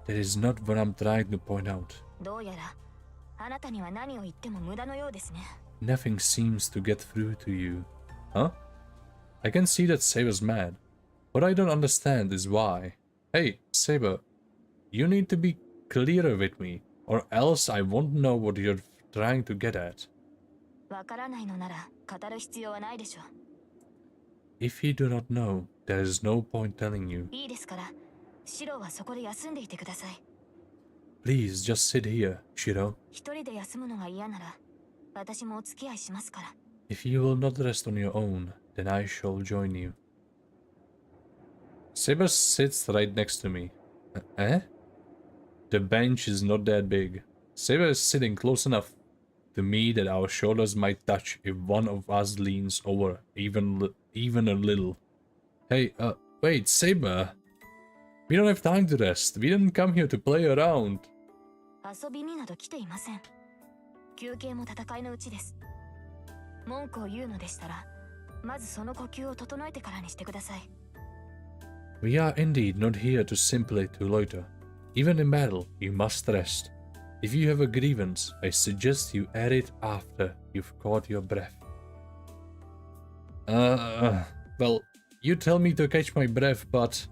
Speaker 1: That is not what I'm trying to point out.
Speaker 2: どうやらあなたには何を言っても無駄のようですね。
Speaker 1: Nothing seems to get through to you. Huh? I can see that Saber's mad. What I don't understand is why. Hey, Saber, you need to be clearer with me, or else I won't know what you're trying to get at.
Speaker 2: わからないのなら語る必要はないでしょう。
Speaker 1: If you do not know, there is no point telling you.
Speaker 2: いいですから、シロはそこで休んでいてください。
Speaker 1: Please just sit here, Shiro.
Speaker 2: 一人で休むのが嫌なら、私もお付き合いしますから。
Speaker 1: If you will not rest on your own, then I shall join you. Saber sits right next to me. Eh? The bench is not that big. Saber is sitting close enough to me that our shoulders might touch if one of us leans over even a little. Hey, wait, Saber. We don't have time to rest. We didn't come here to play around.
Speaker 2: 遊びになど来ていません。休憩も戦いのうちです。文句を言うのでしたら、まずその呼吸を整えてからにしてください。
Speaker 1: We are indeed not here to simply to loiter. Even in battle, you must rest. If you have a grievance, I suggest you air it after you've caught your breath. Well, you tell me to catch my breath, but...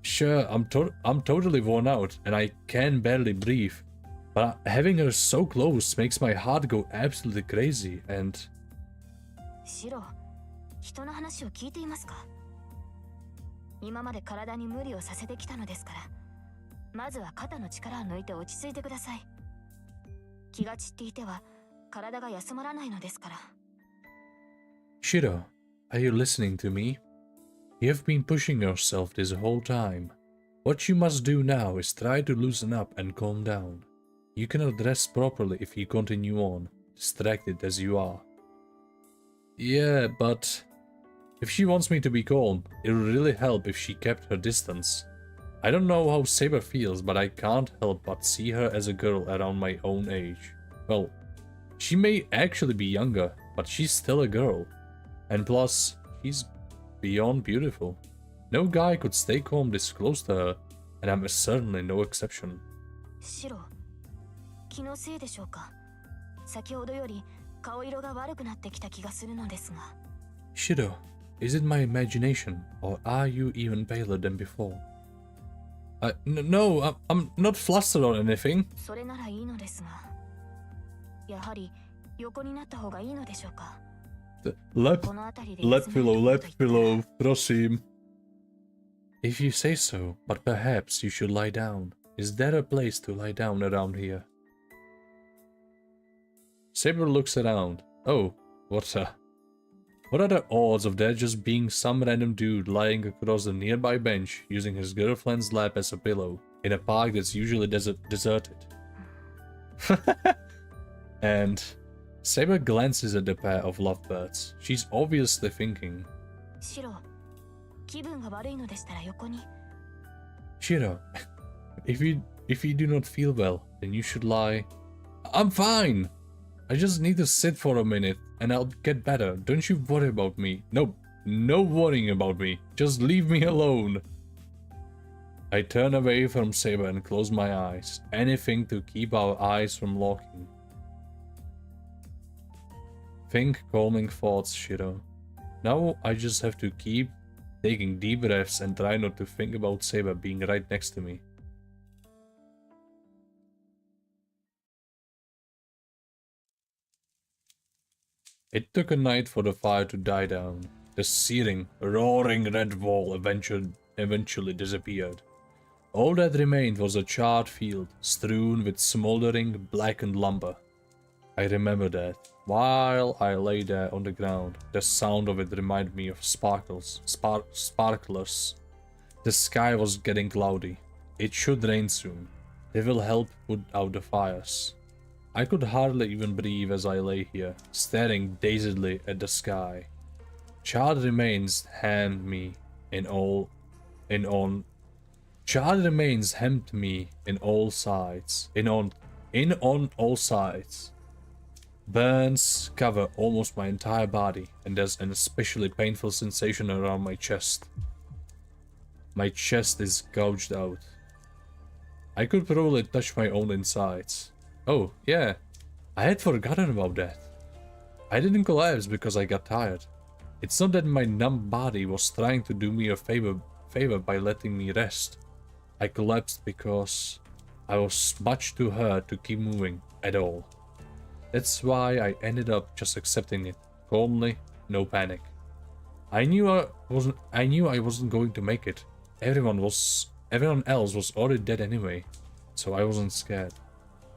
Speaker 1: Sure, I'm totally worn out, and I can barely breathe. But having her so close makes my heart go absolutely crazy, and...
Speaker 2: シロ、人の話を聞いていますか？今まで体に無理をさせてきたのですから、まずは肩の力を抜いて落ち着いてください。気が散っていては体が休まらないのですから。
Speaker 1: Shiro, are you listening to me? You have been pushing yourself this whole time. What you must do now is try to loosen up and calm down. You cannot rest properly if you continue on, distracted as you are. Yeah, but... If she wants me to be calm, it would really help if she kept her distance. I don't know how Saber feels, but I can't help but see her as a girl around my own age. Well, she may actually be younger, but she's still a girl. And plus, she's beyond beautiful. No guy could stay calm this close to her, and I'm certainly no exception.
Speaker 2: シロ、気のせいでしょうか。先ほどより顔色が悪くなってきた気がするのですが。
Speaker 1: Shiro, is it my imagination, or are you even paler than before? No, I'm not flustered or anything.
Speaker 2: それならいいのですが、やはり横になった方がいいのでしょうか。
Speaker 1: Left pillow, prosím. If you say so, but perhaps you should lie down. Is there a place to lie down around here? Saber looks around. Oh, what are the odds of there just being some random dude lying across a nearby bench using his girlfriend's lap as a pillow in a park that's usually deserted? And Saber glances at the pair of lovebirds. She's obviously thinking.
Speaker 2: Shiro, 気分が悪いのでしたら横に。
Speaker 1: Shiro, if you do not feel well, then you should lie. I'm fine! I just need to sit for a minute and I'll get better. Don't you worry about me. No worrying about me. Just leave me alone. I turn away from Saber and close my eyes. Anything to keep our eyes from locking. Think calming thoughts, Shiro. Now I just have to keep taking deep breaths and try not to think about Saber being right next to me. It took a night for the fire to die down. The searing, roaring red wall eventually disappeared. All that remained was a charred field, strewn with smoldering, blackened lumber. I remember that. While I lay there on the ground, the sound of it reminded me of sparklers. The sky was getting cloudy. It should rain soon. They will help put out the fires. I could hardly even breathe as I lay here, staring dazedly at the sky. Charred remains hemmed me on all sides. Burns cover almost my entire body, and there's an especially painful sensation around my chest. My chest is gouged out. I could probably touch my own insides. Oh, yeah, I had forgotten about that. I didn't collapse because I got tired. It's not that my numb body was trying to do me a favor by letting me rest. I collapsed because I was much too hurt to keep moving at all. That's why I ended up just accepting it, calmly, no panic. I knew I wasn't going to make it. Everyone else was already dead anyway, so I wasn't scared.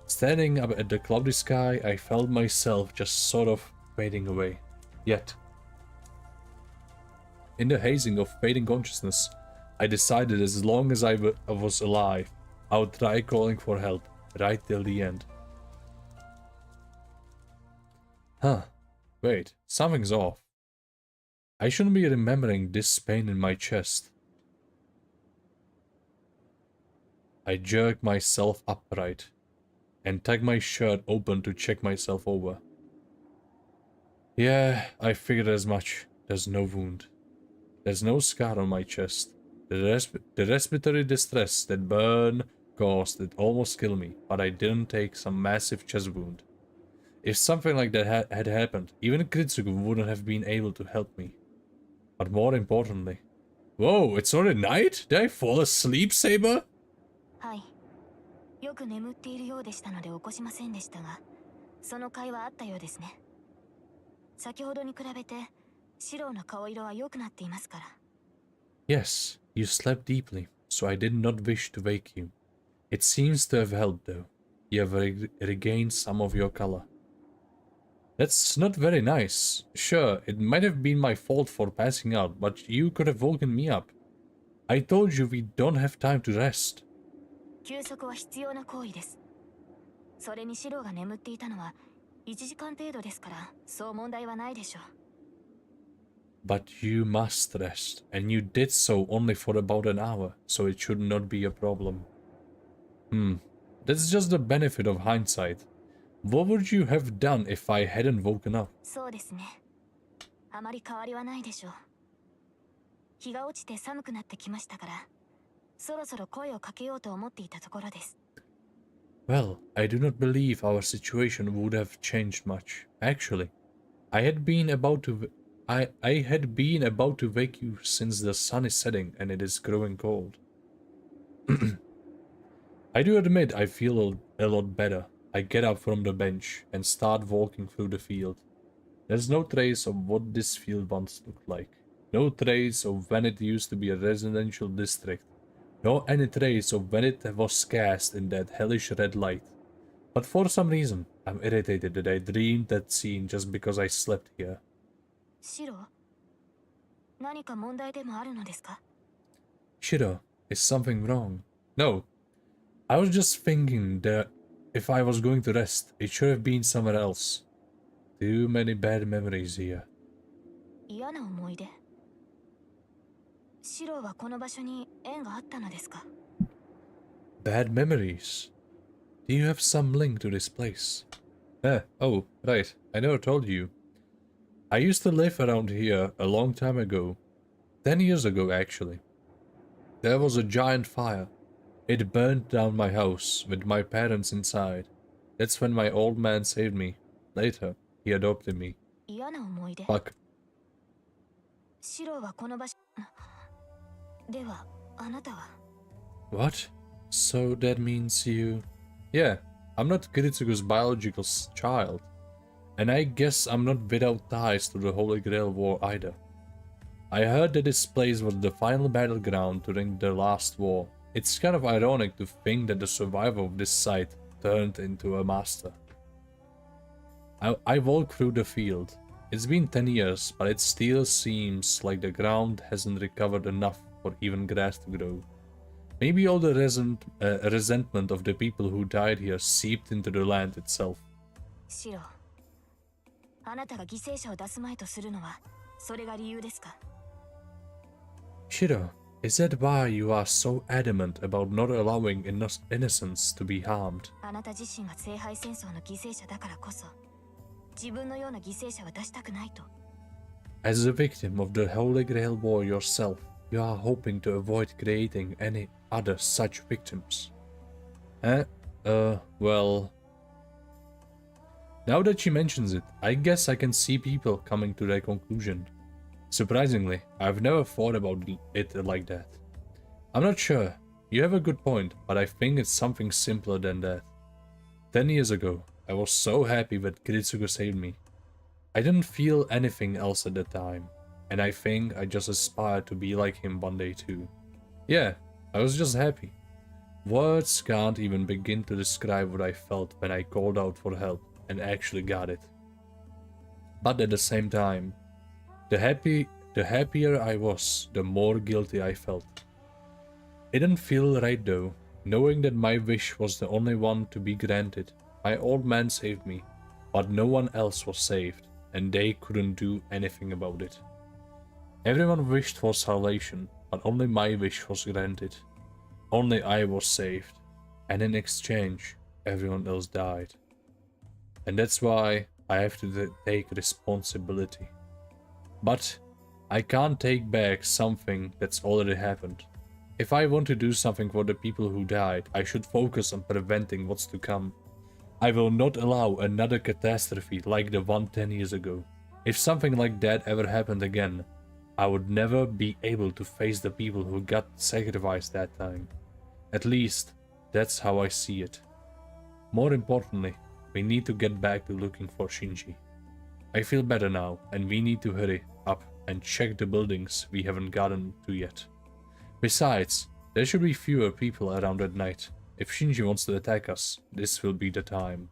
Speaker 1: Standing up at the cloudy sky, I felt myself just sort of fading away. Yet, in the hazing of fading consciousness, I decided as long as I was alive, I would try calling for help, right till the end. Huh, wait, something's off. I shouldn't be remembering this pain in my chest. I jerk myself upright and tug my shirt open to check myself over. Yeah, I figured as much. There's no wound. There's no scar on my chest. The respiratory distress that burn caused it almost killed me, but I didn't take some massive chest wound. If something like that had happened, even Kritsugu wouldn't have been able to help me. But more importantly... Whoa, it's already night? Did I fall asleep, Saber?
Speaker 2: はい。よく眠っているようでしたので起こしませんでしたが、その会話あったようですね。先ほどに比べて、シロの顔色は良くなっていますから。
Speaker 1: Yes, you slept deeply, so I did not wish to wake you. It seems to have helped, though. You have regained some of your color. That's not very nice. Sure, it might have been my fault for passing out, but you could have woken me up. I told you we don't have time to rest.
Speaker 2: 休息は必要な行為です。それにシロが眠っていたのは1時間程度ですから、そう問題はないでしょう。
Speaker 1: But you must rest, and you did so only for about an hour, so it should not be a problem. That's just the benefit of hindsight. What would you have done if I hadn't woken up?
Speaker 2: そうですね。あまり変わりはないでしょう。日が落ちて寒くなってきましたから、そろそろ声をかけようと思っていたところです。
Speaker 1: Well, I do not believe our situation would have changed much. Actually, I had been about to wake you since the sun is setting and it is growing cold. I do admit I feel a lot better. I get up from the bench and start walking through the field. There's no trace of what this field once looked like. No trace of when it used to be a residential district. Nor any trace of when it was cast in that hellish red light. But for some reason, I'm irritated that I dreamed that scene just because I slept here.
Speaker 2: シロ、何か問題でもあるのですか?
Speaker 1: Shiro, is something wrong? No. I was just thinking that if I was going to rest, it should have been somewhere else. Too many bad memories here.
Speaker 2: 嫌な思い出。シロはこの場所に縁があったのですか?
Speaker 1: Bad memories? Do you have some link to this place? Oh, right. I never told you. I used to live around here a long time ago. 10 years ago, actually. There was a giant fire. It burned down my house with my parents inside. That's when my old man saved me. Later, he adopted me.
Speaker 2: 嫌な思い出。
Speaker 1: Fuck.
Speaker 2: シロはこの場所。では、あなたは?
Speaker 1: What? So that means you... Yeah, I'm not Kiritsugu's biological child. And I guess I'm not without ties to the Holy Grail War either. I heard that this place was the final battleground during the last war. It's kind of ironic to think that the survivor of this site turned into a master. I walk through the field. It's been 10 years, but it still seems like the ground hasn't recovered enough for even grass to grow. Maybe all the resentment of the people who died here seeped into the land itself.
Speaker 2: シロ、あなたが犠牲者を出すまいとするのは、それが理由ですか?
Speaker 1: Shiro, is that why you are so adamant about not allowing innocents to be harmed?
Speaker 2: あなた自身が聖杯戦争の犠牲者だからこそ、自分のような犠牲者は出したくないと。
Speaker 1: As a victim of the Holy Grail War yourself, you are hoping to avoid creating any other such victims. Well... Now that she mentions it, I guess I can see people coming to that conclusion. Surprisingly, I've never thought about it like that. I'm not sure. You have a good point, but I think it's something simpler than that. 10 years ago, I was so happy that Kiritsugu saved me. I didn't feel anything else at the time, and I think I just aspired to be like him one day too. Yeah, I was just happy. Words can't even begin to describe what I felt when I called out for help and actually got it. But at the same time, the happier I was, the more guilty I felt. It didn't feel right though, knowing that my wish was the only one to be granted. My old man saved me, but no one else was saved, and they couldn't do anything about it. Everyone wished for salvation, but only my wish was granted. Only I was saved, and in exchange, everyone else died. And that's why I have to take responsibility. But I can't take back something that's already happened. If I want to do something for the people who died, I should focus on preventing what's to come. I will not allow another catastrophe like the one 10 years ago. If something like that ever happened again, I would never be able to face the people who got sacrificed that time. At least, that's how I see it. More importantly, we need to get back to looking for Shinji. I feel better now, and we need to hurry up and check the buildings we haven't gotten to yet. Besides, there should be fewer people around at night. If Shinji wants to attack us, this will be the time.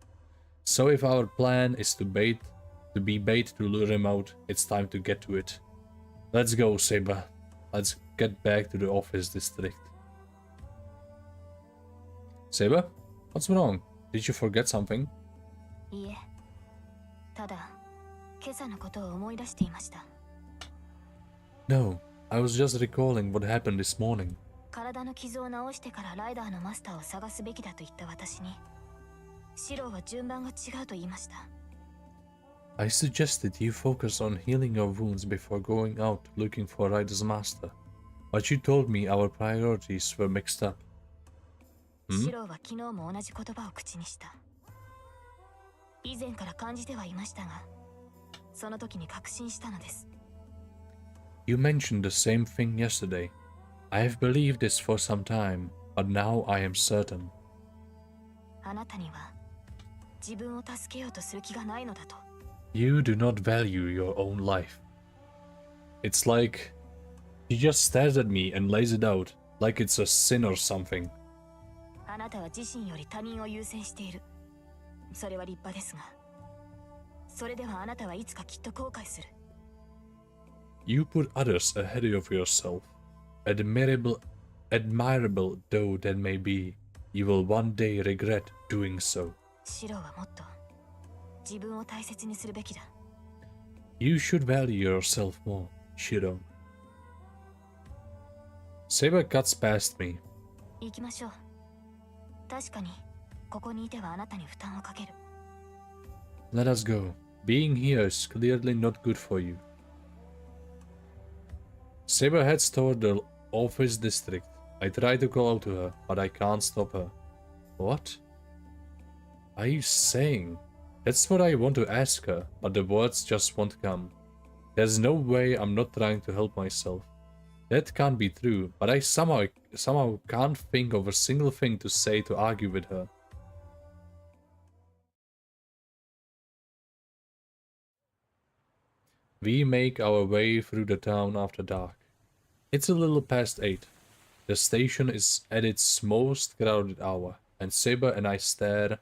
Speaker 1: So if our plan is to be bait to lure him out, it's time to get to it. Let's go, Saber. Let's get back to the office district. Saber? What's wrong? Did you forget something?
Speaker 2: いえ、ただ、今朝のことを思い出していました。
Speaker 1: No, I was just recalling what happened this morning.
Speaker 2: 体の傷を治してからライダーのマスターを探すべきだと言った私に、シローは順番が違うと言いました。
Speaker 1: I suggested you focus on healing your wounds before going out looking for Rider's master, but you told me our priorities were mixed up.
Speaker 2: シローは昨日も同じ言葉を口にした。以前から感じてはいましたが、その時に確信したのです。
Speaker 1: You mentioned the same thing yesterday. I have believed this for some time, but now I am certain.
Speaker 2: あなたには自分を助けようとする気がないのだと。
Speaker 1: You do not value your own life. It's like he just stares at me and lays it out like it's a sin or something.
Speaker 2: あなたは自身より他人を優先している。それは立派ですが、それではあなたはいつかきっと後悔する。
Speaker 1: You put others ahead of yourself. Admirable though that may be, you will one day regret doing so.
Speaker 2: シローはもっと自分を大切にするべきだ。
Speaker 1: You should value yourself more, Shiro. Saber cuts past me.
Speaker 2: 行きましょう。確かにここにいてはあなたに負担をかける。
Speaker 1: Let us go. Being here is clearly not good for you. Saber heads toward the office district. I try to call out to her, but I can't stop her. What are you saying? That's what I want to ask her, but the words just won't come. There's no way I'm not trying to help myself. That can't be true, but I somehow can't think of a single thing to say to argue with her. We make our way through the town after dark. It's a little past 8. The station is at its most crowded hour, and Saber and I stare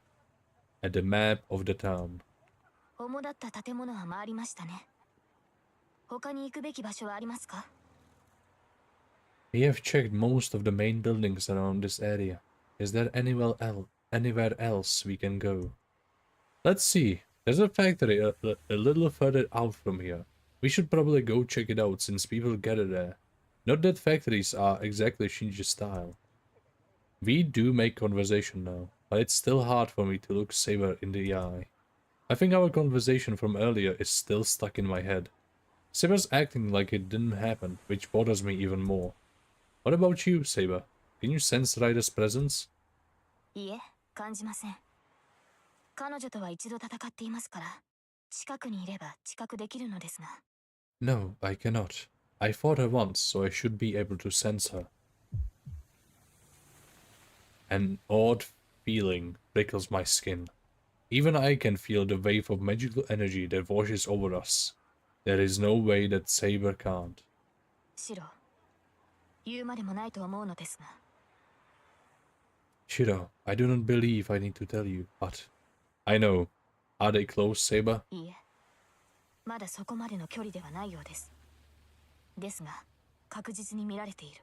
Speaker 1: at the map of the town.
Speaker 2: 主だった建物は回りましたね。他に行くべき場所はありますか？
Speaker 1: We have checked most of the main buildings around this area. Is there anywhere else we can go? Let's see. There's a factory a little further out from here. We should probably go check it out since people gather there. Not that factories are exactly Shinji style. We do make conversation now, but it's still hard for me to look Saber in the eye. I think our conversation from earlier is still stuck in my head. Saber's acting like it didn't happen, which bothers me even more. What about you, Saber? Can you sense Ryder's presence?
Speaker 2: いえ、感じません。彼女とは一度戦っていますから、近くにいれば知覚できるのですが。
Speaker 1: No, I cannot. I fought her once, so I should be able to sense her. An odd feeling prickles my skin. Even I can feel the wave of magical energy that washes over us. There is no way that Saber can't.
Speaker 2: シロ、言うまでもないと思うのですが。
Speaker 1: Shiro, I do not believe I need to tell you, but I know. Are they close, Saber?
Speaker 2: いいえ、まだそこまでの距離ではないようです。ですが、確実に見られている。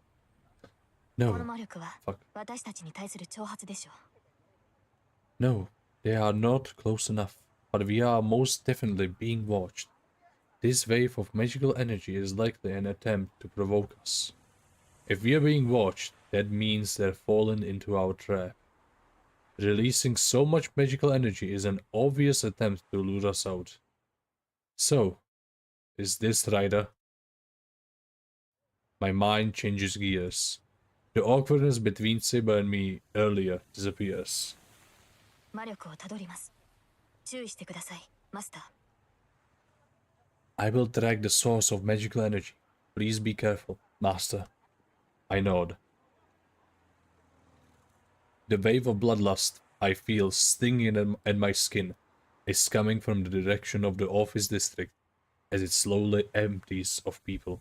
Speaker 1: No.
Speaker 2: この魔力は私たちに対する挑発でしょう。
Speaker 1: No, they are not close enough, but we are most definitely being watched. This wave of magical energy is likely an attempt to provoke us. If we are being watched, that means they're fallen into our trap. Releasing so much magical energy is an obvious attempt to lure us out. So, is this Ryder? My mind changes gears. The awkwardness between Saber and me earlier disappears.
Speaker 2: 魔力をたどります。注意してください、マスター。
Speaker 1: I will track the source of magical energy. Please be careful, Master. I nod. The wave of bloodlust I feel stinging at my skin is coming from the direction of the office district as it slowly empties of people.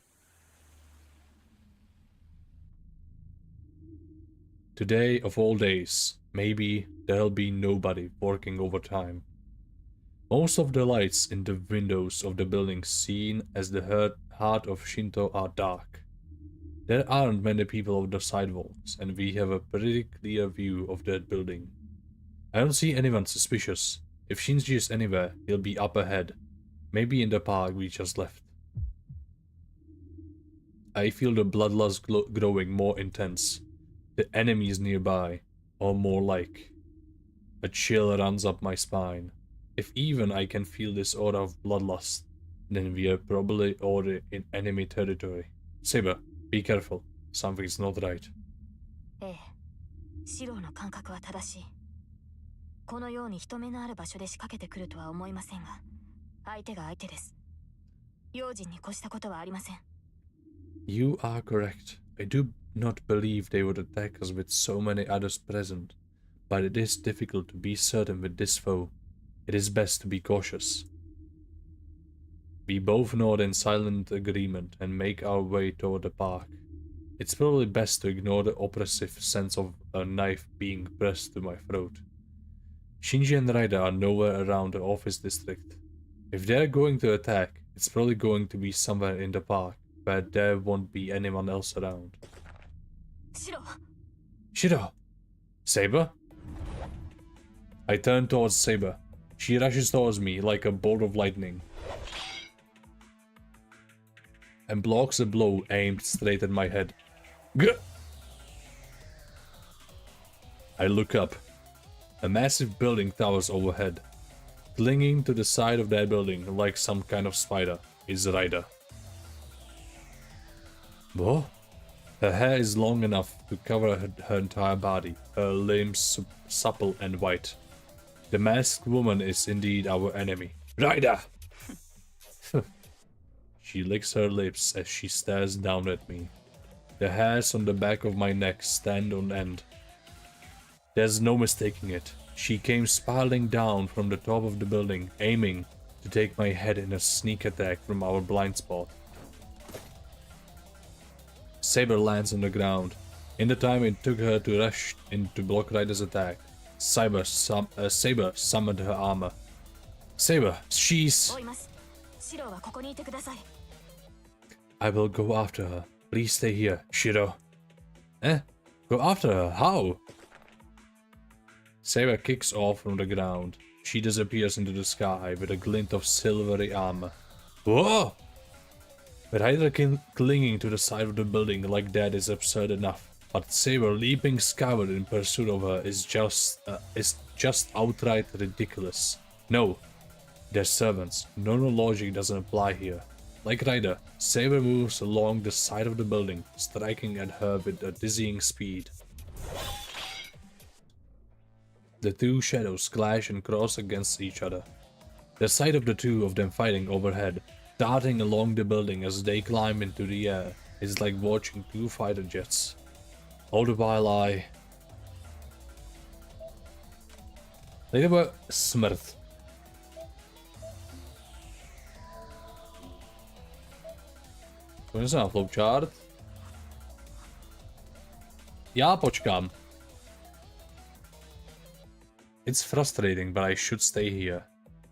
Speaker 1: Today of all days, maybe there'll be nobody working overtime. Most of the lights in the windows of the buildings seen as the heart of Shinto are dark. There aren't many people on the sidewalks, and we have a pretty clear view of that building. I don't see anyone suspicious. If Shinji is anywhere, he'll be up ahead. Maybe in the park we just left. I feel the bloodlust growing more intense. The enemies nearby, or more like. A chill runs up my spine. If even I can feel this aura of bloodlust, then we are probably already in enemy territory. Saber, be careful. Something's not right.
Speaker 2: ええ、シローの感覚は正しい。このように人目のある場所で仕掛けてくるとは思いませんが、相手が相手です。用心に越したことはありません。
Speaker 1: You are correct. I do not believe they would attack us with so many others present, but it is difficult to be certain with this foe. It is best to be cautious. We both nod in silent agreement and make our way toward the park. It's probably best to ignore the oppressive sense of a knife being pressed to my throat. Shinji and Raida are nowhere around the office district. If they're going to attack, it's probably going to be somewhere in the park, where there won't be anyone else around. Shiro! Saber? I turn towards Saber. She rushes towards me like a bolt of lightning and blocks a blow aimed straight at my head. Gah! I look up. A massive building towers overhead. Clinging to the side of that building like some kind of spider is Raida. Whoa? Her hair is long enough to cover her entire body, her limbs supple and white. The masked woman is indeed our enemy. Raida! She licks her lips as she stares down at me. The hairs on the back of my neck stand on end. There's no mistaking it. She came spiraling down from the top of the building, aiming to take my head in a sneak attack from our blind spot. Saber lands on the ground. In the time it took her to rush in to block Raida's attack, Saber summoned her armor. Saber, she's... I will go after her. Please stay here, Shiro. Eh? Go after her? How? Saber kicks off from the ground. She disappears into the sky with a glint of silvery armor. Whoa! Raida clinging to the side of the building like that is absurd enough, but Saber leaping skyward in pursuit of her is just outright ridiculous. No, they're servants. Normal logic doesn't apply here. Like Raida, Saber moves along the side of the building, striking at her with a dizzying speed. The two shadows clash and cross against each other. The sight of the two of them fighting overhead, darting along the building as they climb into the air, is like watching two fighter jets. All the while I... They were smrt. Pojďme se na flowchart. Já počkám. It's frustrating, but I should stay here.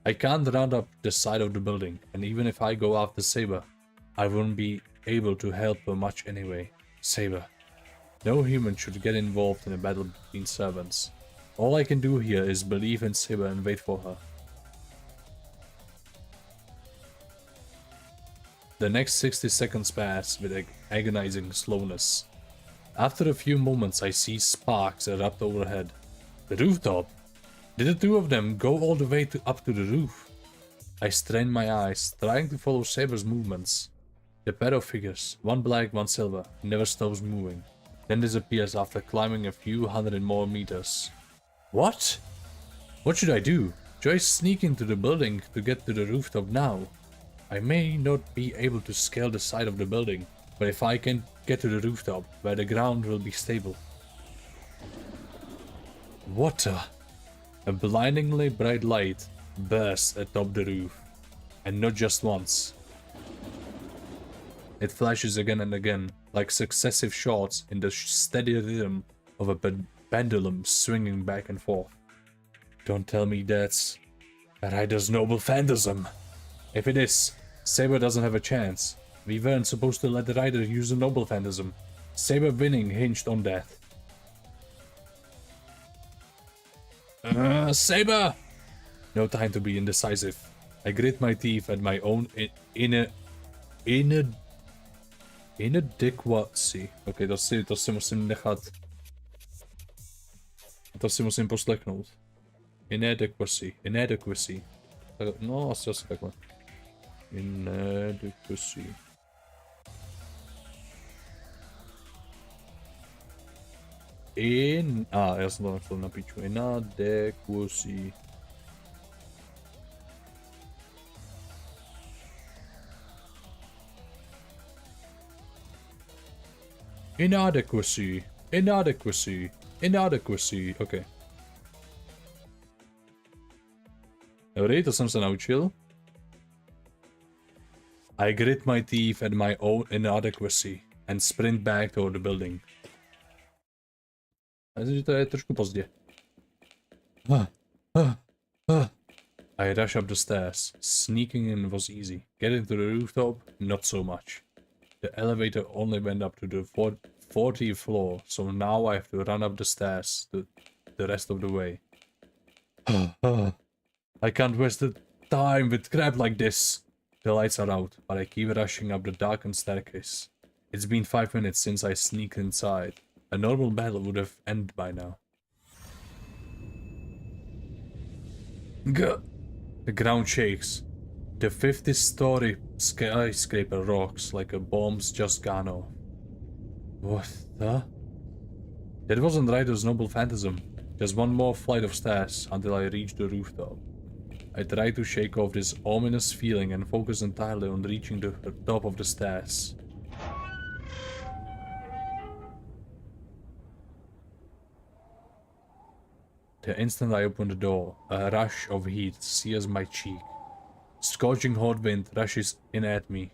Speaker 1: I can't run up the side of the building, and even if I go after Saber, I won't be able to help her much anyway. Saber. No human should get involved in a battle between servants. All I can do here is believe in Saber and wait for her. The next 60 seconds pass with agonizing slowness. After a few moments I see sparks erupt overhead. The rooftop? Did the two of them go all the way up to the roof? I strain my eyes, trying to follow Saber's movements. The pair of figures, one black, one silver, never stops moving, then disappears after climbing a few hundred more meters. What? What should I do? Should I sneak into the building to get to the rooftop now? I may not be able to scale the side of the building, but if I can get to the rooftop, where the ground will be stable. What a blindingly bright light bursts atop the roof, and not just once. It flashes again and again, like successive shots in the steady rhythm of a pendulum swinging back and forth. Don't tell me that's Raida's noble phantasm. If it is, Saber doesn't have a chance. We weren't supposed to let Raida use a noble phantasm. Saber winning hinged on that. Saber! No time to be indecisive. I grit my teeth at my own Inadequacy. Ok, to si musím nechat. To si musím poslechnout. Inadequacy. No, asi takhle. Inadequacy. Já jsem to nechtěl na píču. Inadequacy. Inadequacy. Ok. Dobrý, to jsem se naučil. I grit my teeth at my own inadequacy and sprint back toward the building. Myslím, že to je trošku pozdě. I rush up the stairs. Sneaking in was easy. Getting to the rooftop, not so much. The elevator only went up to the 40th floor, so now I have to run up the stairs the rest of the way. I can't waste the time with crap like this. The lights are out, but I keep rushing up the darkened staircase. It's been 5 minutes since I sneaked inside. A normal battle would have ended by now. The ground shakes. The 50-story skyscraper rocks like a bomb's just gone off. What the? That wasn't Ryder's noble phantasm. Just one more flight of stairs until I reached the rooftop. I try to shake off this ominous feeling and focus entirely on reaching the top of the stairs. The instant I open the door, a rush of heat sears my cheek. Scorching hot wind rushes in at me.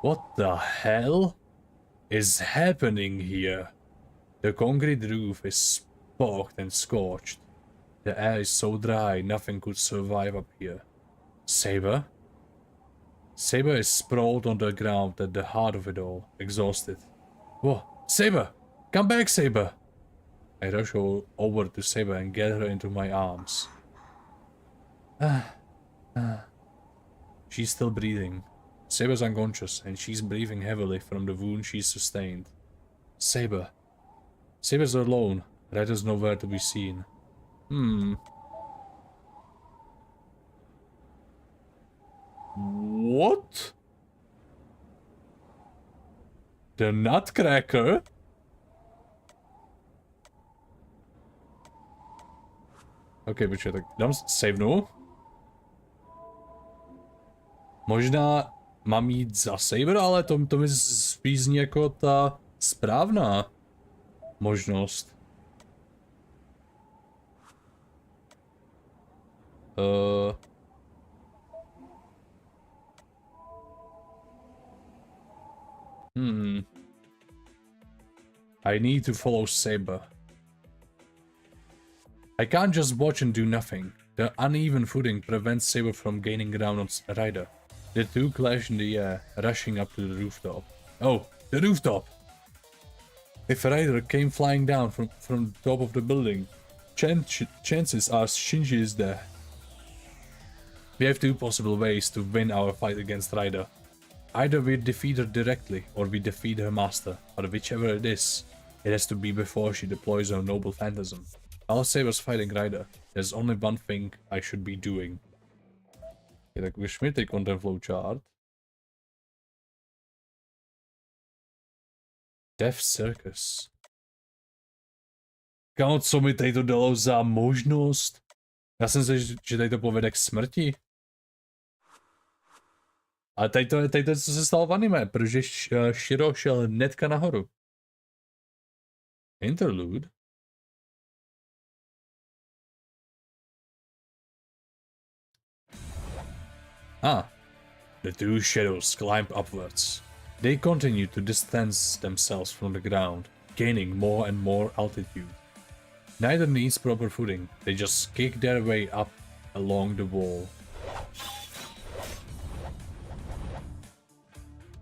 Speaker 1: What the hell is happening here? The concrete roof is sparked and scorched. The air is so dry, nothing could survive up here. Saber? Saber is sprawled on the ground at the heart of it all, exhausted. Whoa! Saber! Come back, Saber! I rush over to Saber and get her into my arms. She's still breathing. Saber's unconscious, and she's breathing heavily from the wound she's sustained. Saber. Saber's alone. Ryder's nowhere to be seen. What? The Nutcracker? OK, počkej, tak dám savenu. Možná mám jít za Saber, ale to mi spíš zní jako ta správná možnost. I need to follow Saber. I can't just watch and do nothing. The uneven footing prevents Saber from gaining ground on Ryder. The two clash in the air, rushing up to the rooftop. Oh, the rooftop! If Ryder came flying down from the top of the building, chances are Shinji is there. We have two possible ways to win our fight against Ryder. Either we defeat her directly, or we defeat her master, but whichever it is, it has to be before she deploys her noble phantasm. While Saber's fighting Ryder, there's only one thing I should be doing. Okay, tak už mi teď ten flowchart. Death Circus. Kámo, co mi tady to dalo za možnost? Já jsem si, že tady to povede k smrti. Ale tady to je, co se stalo v anime, protože Shiro šel hnedka nahoru. Interlude? The two shadows climb upwards. They continue to distance themselves from the ground, gaining more and more altitude. Neither needs proper footing, they just kick their way up along the wall.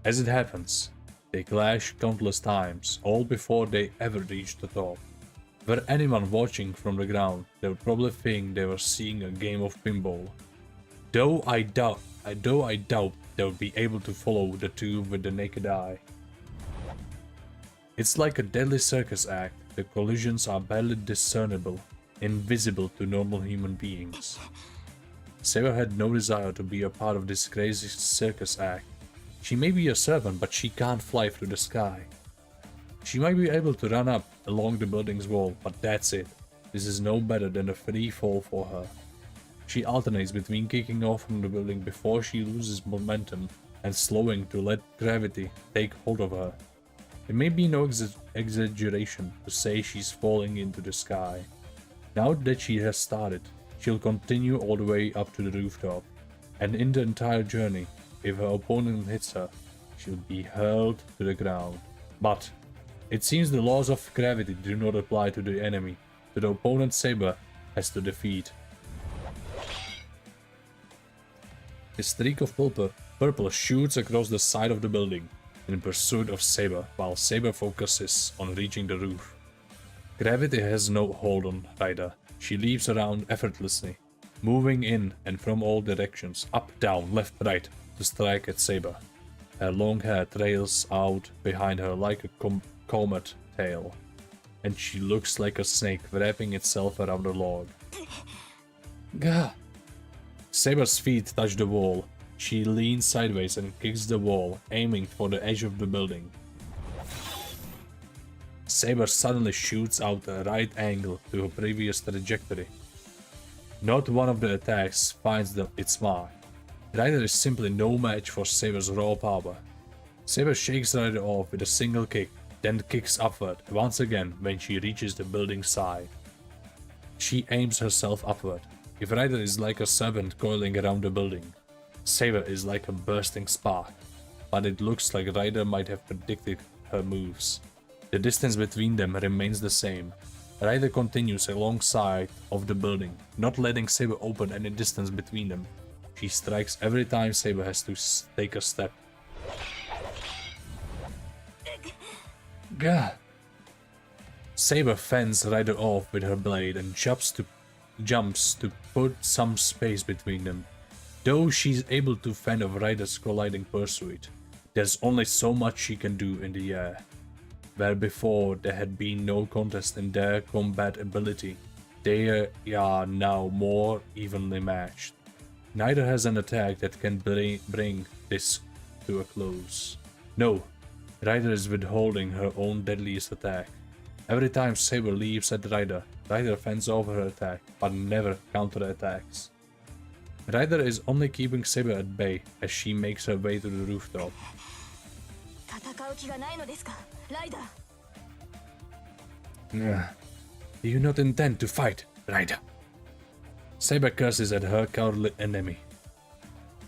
Speaker 1: As it happens, they clash countless times, all before they ever reach the top. Were anyone watching from the ground, they would probably think they were seeing a game of pinball. Though I doubt they would be able to follow the two with the naked eye. It's like a deadly circus act. The collisions are barely discernible, invisible to normal human beings. Saber had no desire to be a part of this crazy circus act. She may be a servant, but she can't fly through the sky. She might be able to run up along the building's wall, but that's it. This is no better than a free fall for her. She alternates between kicking off from the building before she loses momentum and slowing to let gravity take hold of her. It may be no exaggeration to say she's falling into the sky. Now that she has started, she'll continue all the way up to the rooftop, and in the entire journey, if her opponent hits her, she'll be hurled to the ground. But it seems the laws of gravity do not apply to the enemy, so the opponent Saber has to defeat. A streak of purple shoots across the side of the building in pursuit of Saber, while Saber focuses on reaching the roof. Gravity has no hold on Ryder. She leaps around effortlessly, moving in and from all directions, up, down, left, right, to strike at Saber. Her long hair trails out behind her like a comet tail, and she looks like a snake wrapping itself around a log. Gah! Saber's feet touch the wall. She leans sideways and kicks the wall, aiming for the edge of the building. Saber suddenly shoots out a right angle to her previous trajectory. Not one of the attacks finds its mark. Ryder is simply no match for Saber's raw power. Saber shakes Ryder off with a single kick, then kicks upward once again when she reaches the building's side. She aims herself upward. If Ryder is like a serpent coiling around the building, Saber is like a bursting spark, but it looks like Ryder might have predicted her moves. The distance between them remains the same. Ryder continues alongside of the building, not letting Saber open any distance between them. She strikes every time Saber has to take a step. Gah! Saber fends Ryder off with her blade and jumps to put some space between them. Though she's able to fend off Ryder's colliding pursuit, there's only so much she can do in the air. Where before there had been no contest in their combat ability, they are now more evenly matched. Neither has an attack that can bring this to a close. No, Ryder is withholding her own deadliest attack. Every time Saber leaps at Ryder, Ryder fends off her attack, but never counterattacks. Ryder is only keeping Saber at bay as she makes her way to the rooftop. Do you not intend to fight, Ryder? Saber curses at her cowardly enemy.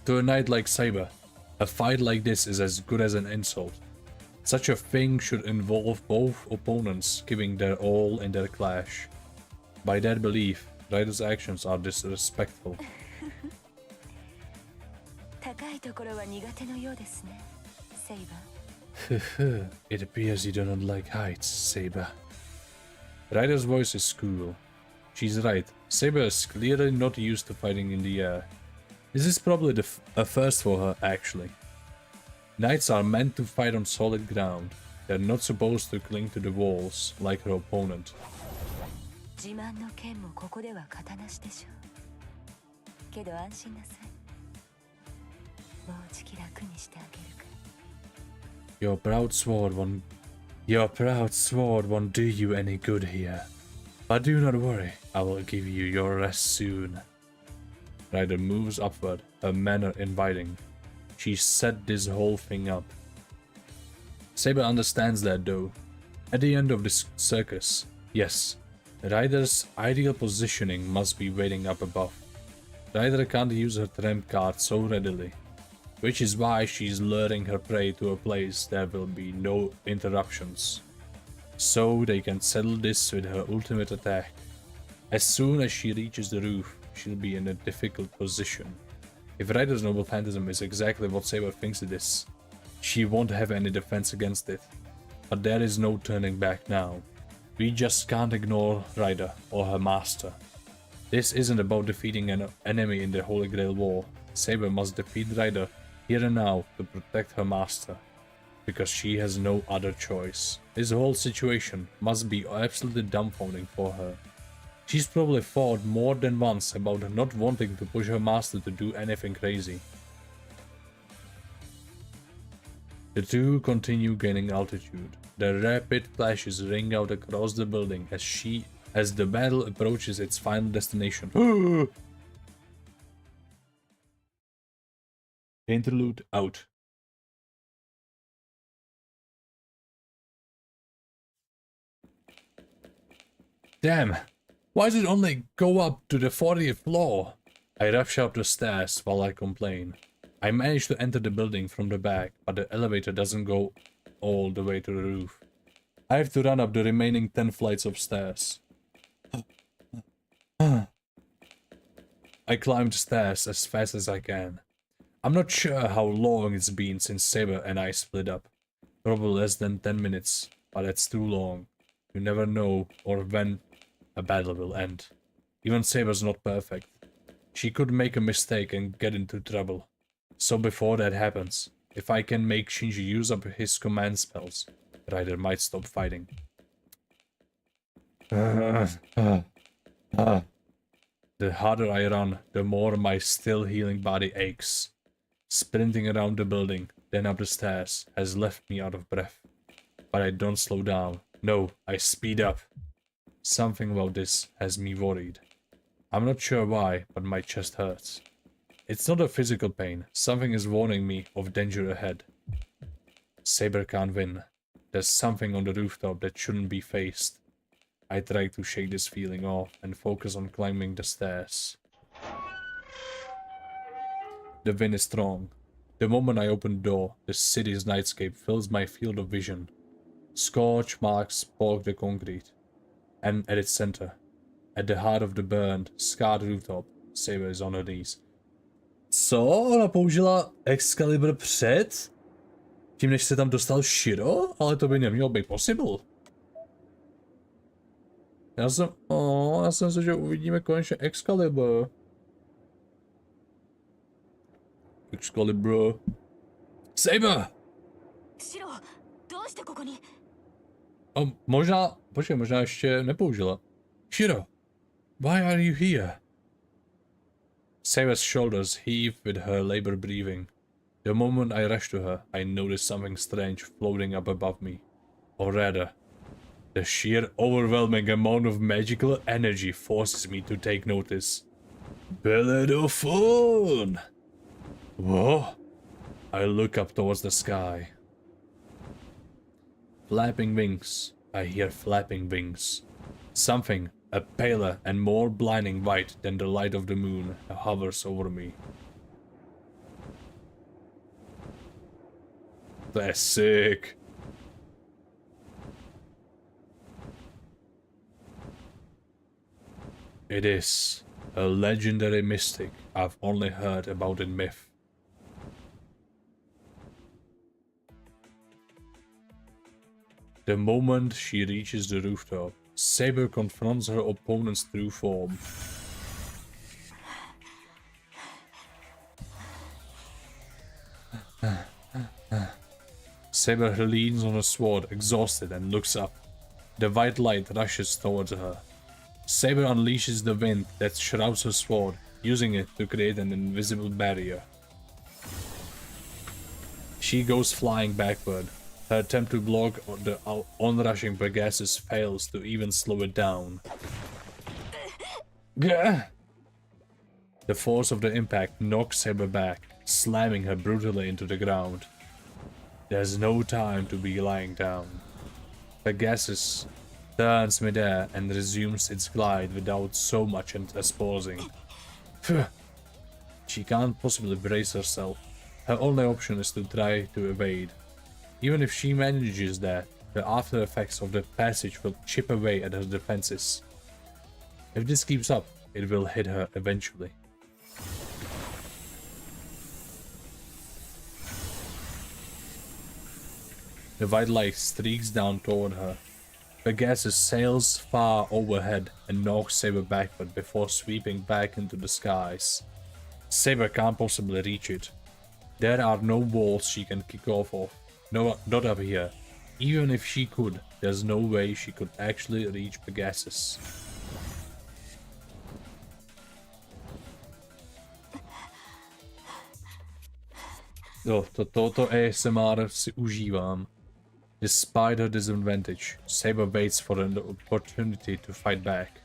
Speaker 1: To a knight like Saber, a fight like this is as good as an insult. Such a thing should involve both opponents giving their all in their clash. By that belief, Ryder's actions are disrespectful. It appears you do not like heights, Saber. Ryder's voice is cool. She's right, Saber is clearly not used to fighting in the air. This is probably a first for her, actually. Knights are meant to fight on solid ground. They're not supposed to cling to the walls like her opponent. Your proud sword won't do you any good here. But do not worry, I will give you your rest soon. Ryder moves upward, her manner inviting. She set this whole thing up. Saber understands that though. At the end of this circus, yes, Ryder's ideal positioning must be waiting up above. Ryder can't use her trump card so readily, which is why she's luring her prey to a place there will be no interruptions, so they can settle this with her ultimate attack. As soon as she reaches the roof, she'll be in a difficult position. If Ryder's noble phantasm is exactly what Saber thinks it is, she won't have any defense against it. But there is no turning back now. We just can't ignore Ryder or her master. This isn't about defeating an enemy in the Holy Grail War. Saber must defeat Ryder here and now to protect her master. because she has no other choice. This whole situation must be absolutely dumbfounding for her. She's probably thought more than once about not wanting to push her master to do anything crazy. The two continue gaining altitude. The rapid flashes ring out across the building as the battle approaches its final destination. Interlude out. Damn, why does it only go up to the 40th floor? I rush up the stairs while I complain. I manage to enter the building from the back, but the elevator doesn't go all the way to the roof. I have to run up the remaining 10 flights of stairs. I climb the stairs as fast as I can. I'm not sure how long it's been since Saber and I split up. Probably less than 10 minutes, but that's too long. You never know or when a battle will end. Even Saber's not perfect. She could make a mistake and get into trouble. So before that happens, if I can make Shinji use up his command spells, Ryder might stop fighting. The harder I run, the more my still healing body aches. Sprinting around the building, then up the stairs, has left me out of breath. But I don't slow down. No, I speed up. Something about this has me worried. I'm not sure why, but my chest hurts. It's not a physical pain. Something is warning me of danger ahead. Saber can't win. There's something on the rooftop that shouldn't be faced. I try to shake this feeling off and focus on climbing the stairs. The wind is strong. The moment I open the door, the city's nightscape fills my field of vision. Scorch marks poke the concrete. And at its center, at the heart of the burned, scarred rooftop, Saber is on her knees. Co? Ona použila Excalibur před? Tím, než se tam dostal Shiro? Ale to by nemělo být possible. Já jsem se, že uvidíme konečně Excalibur. Excalibur. Saber!
Speaker 2: Shiro, どうしてここに?
Speaker 1: Možná ještě nepoužila. Shiro, why are you here? Saber's shoulders heave with her labor breathing. The moment I rush to her, I notice something strange floating up above me. Or rather, the sheer overwhelming amount of magical energy forces me to take notice. Bellerophon! Whoa! I look up towards the sky. Flapping wings. I hear flapping wings. Something, a paler and more blinding white than the light of the moon, hovers over me. That's sick. It is a legendary mystic I've only heard about in myth. The moment she reaches the rooftop, Saber confronts her opponent's true form. Saber leans on her sword, exhausted, and looks up. The white light rushes towards her. Saber unleashes the wind that shrouds her sword, using it to create an invisible barrier. She goes flying backward. Her attempt to block the onrushing Pegasus fails to even slow it down. The force of the impact knocks Saber back, slamming her brutally into the ground. There's no time to be lying down. Pegasus turns midair and resumes its glide without so much as pausing. She can't possibly brace herself. Her only option is to try to evade. Even if she manages that, the after effects of the passage will chip away at her defenses. If this keeps up, it will hit her eventually. The white light streaks down toward her. Pegasus sails far overhead and knocks Saber backward before sweeping back into the skies. Saber can't possibly reach it. There are no walls she can kick off of. No, not up here. Even if she could, there's no way she could actually reach Pegasus. Jo, toto ASMR si užívám. Despite her disadvantage, Saber waits for an opportunity to fight back.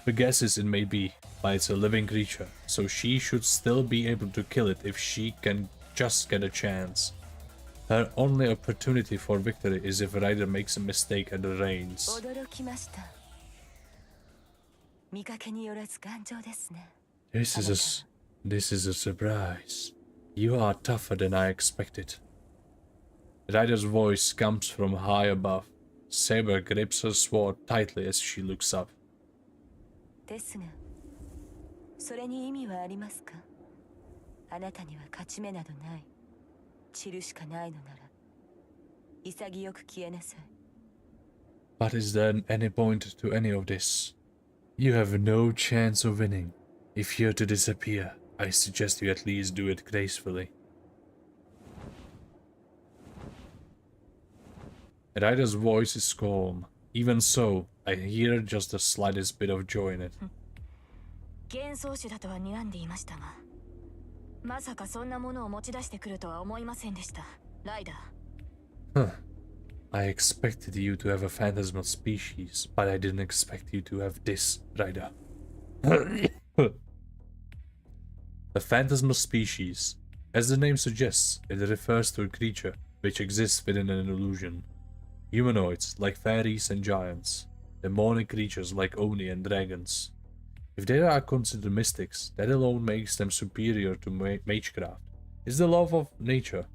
Speaker 1: Pegasus it may be, but it's a living creature, so she should still be able to kill it if she can just get a chance. Her only opportunity for victory is if Rider makes a mistake at the reins. This is a surprise. You are tougher than I expected. Rider's voice comes from high above. Saber grips her sword tightly as she looks up. But is there any point to any of this? You have no chance of winning. If you're to disappear, I suggest you at least do it gracefully. Rider's voice is calm. Even so, I hear just the slightest bit of joy in it. Huh. I expected you to have a phantasmal species, but I didn't expect you to have this, Rider. A phantasmal species. As the name suggests, it refers to a creature which exists within an illusion. Humanoids, like fairies and giants. Demonic creatures like Oni and dragons. If they are considered mystics, that alone makes them superior to magecraft. It's the love of nature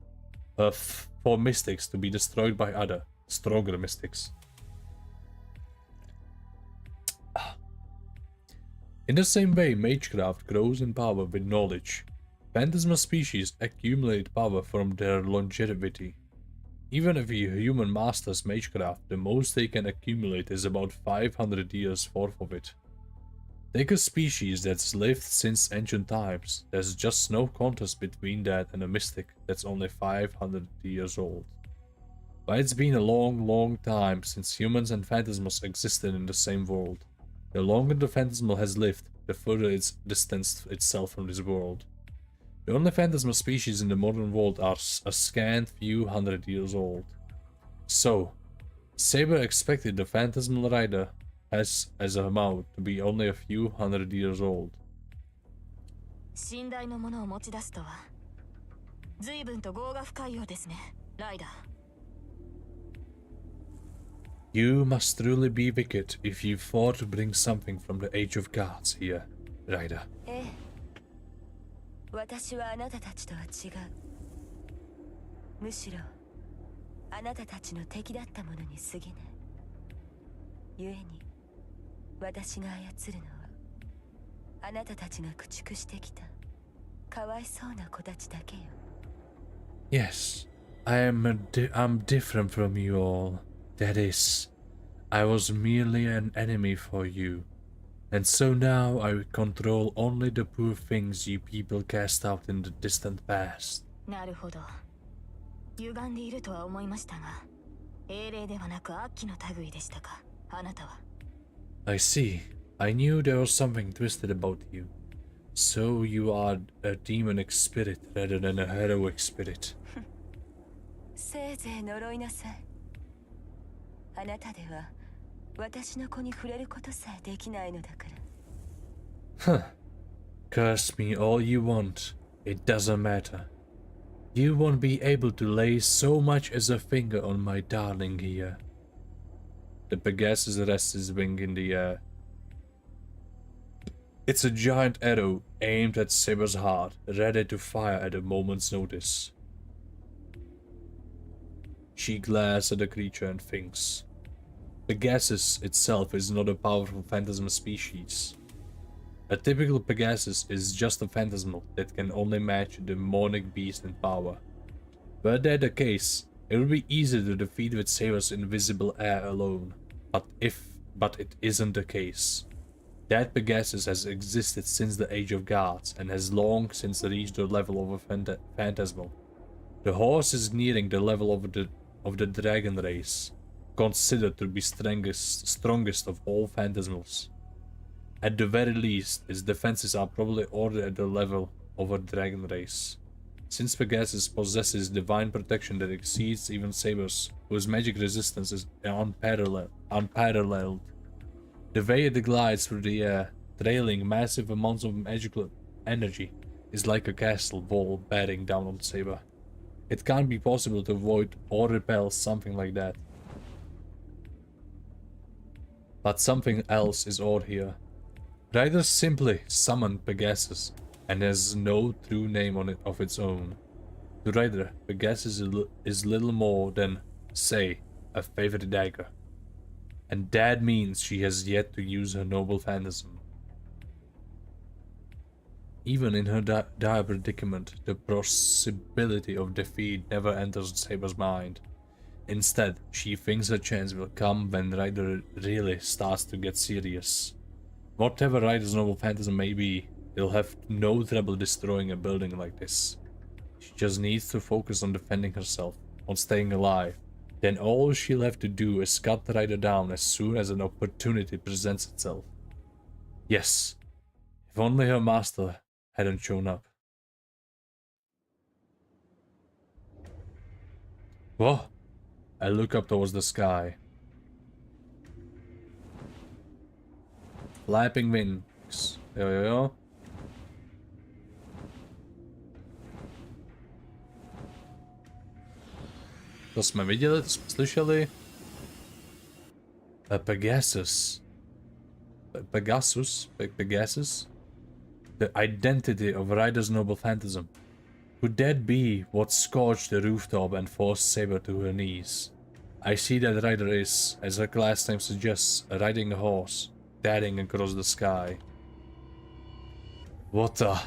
Speaker 1: for mystics to be destroyed by other, stronger mystics. In the same way, magecraft grows in power with knowledge. Phantasmal species accumulate power from their longevity. Even if a human masters magecraft, the most they can accumulate is about 500 years worth of it. Take a species that's lived since ancient times, there's just no contest between that and a mystic that's only 500 years old. But it's been a long time since humans and phantasmals existed in the same world. The longer the phantasmal has lived, the further it's distanced itself from this world. The only phantasmal species in the modern world are a scant few hundred years old. So, Saber expected the phantasmal rider as a mouth to be only a few hundred years old. You must truly be wicked if you thought to bring something from the Age of Gods here, Rider. Yes, I'm different from you all. That is, I was merely an enemy for you. And so now I control only the poor things you people cast out in the distant past. I see. I knew there was something twisted about you. So you are a demonic spirit rather than a heroic spirit. Huh. Curse me all you want. It doesn't matter. You won't be able to lay so much as a finger on my darling here. The Pegasus rests his wing in the air. It's a giant arrow aimed at Saber's heart, ready to fire at a moment's notice. She glares at the creature and thinks. Pegasus itself is not a powerful phantasmal species. A typical Pegasus is just a phantasmal that can only match the demonic beast in power. Were that the case, it would be easy to defeat with Saber's invisible air alone. But it isn't the case. That Pegasus has existed since the Age of Gods and has long since reached the level of a phantasmal. The horse is nearing the level of the dragon race, considered to be strongest of all phantasmals. At the very least, its defenses are probably ordered at the level of a dragon race. Since Pegasus possesses divine protection that exceeds even Saber's, whose magic resistance is unparalleled. The way it glides through the air, trailing massive amounts of magical energy, is like a castle wall bearing down on Saber. It can't be possible to avoid or repel something like that. But something else is odd here. Ryder simply summoned Pegasus, and has no true name on it of its own. To Ryder, Pegasus is little more than, say, a favorite dagger. And that means she has yet to use her noble phantasm. Even in her dire predicament, the possibility of defeat never enters Saber's mind. Instead, she thinks her chance will come when Ryder really starts to get serious. Whatever Ryder's noble phantasm may be, he'll have no trouble destroying a building like this. She just needs to focus on defending herself, on staying alive. Then all she'll have to do is cut Ryder down as soon as an opportunity presents itself. Yes, if only her master hadn't shown up. Whoa! I look up towards the sky. Flapping wings. Jo. To jsme viděli, to jsme slyšeli. Pegasus. Pegasus? The identity of Ryder's noble phantasm. Could that be what scorched the rooftop and forced Saber to her knees? I see that Ryder is, as her class name suggests, riding a horse, darting across the sky. What the?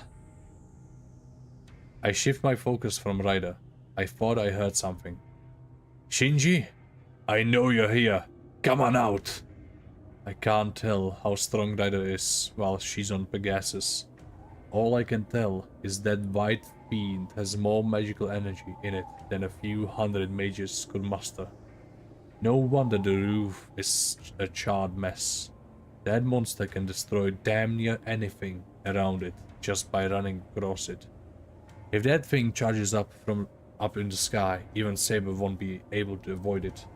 Speaker 1: I shift my focus from Ryder. I thought I heard something. Shinji? I know you're here. Come on out! I can't tell how strong Ryder is while she's on Pegasus. All I can tell is that white fiend has more magical energy in it than a few hundred mages could muster. No wonder the roof is a charred mess. That monster can destroy damn near anything around it just by running across it. If that thing charges up from up in the sky, even Saber won't be able to avoid it.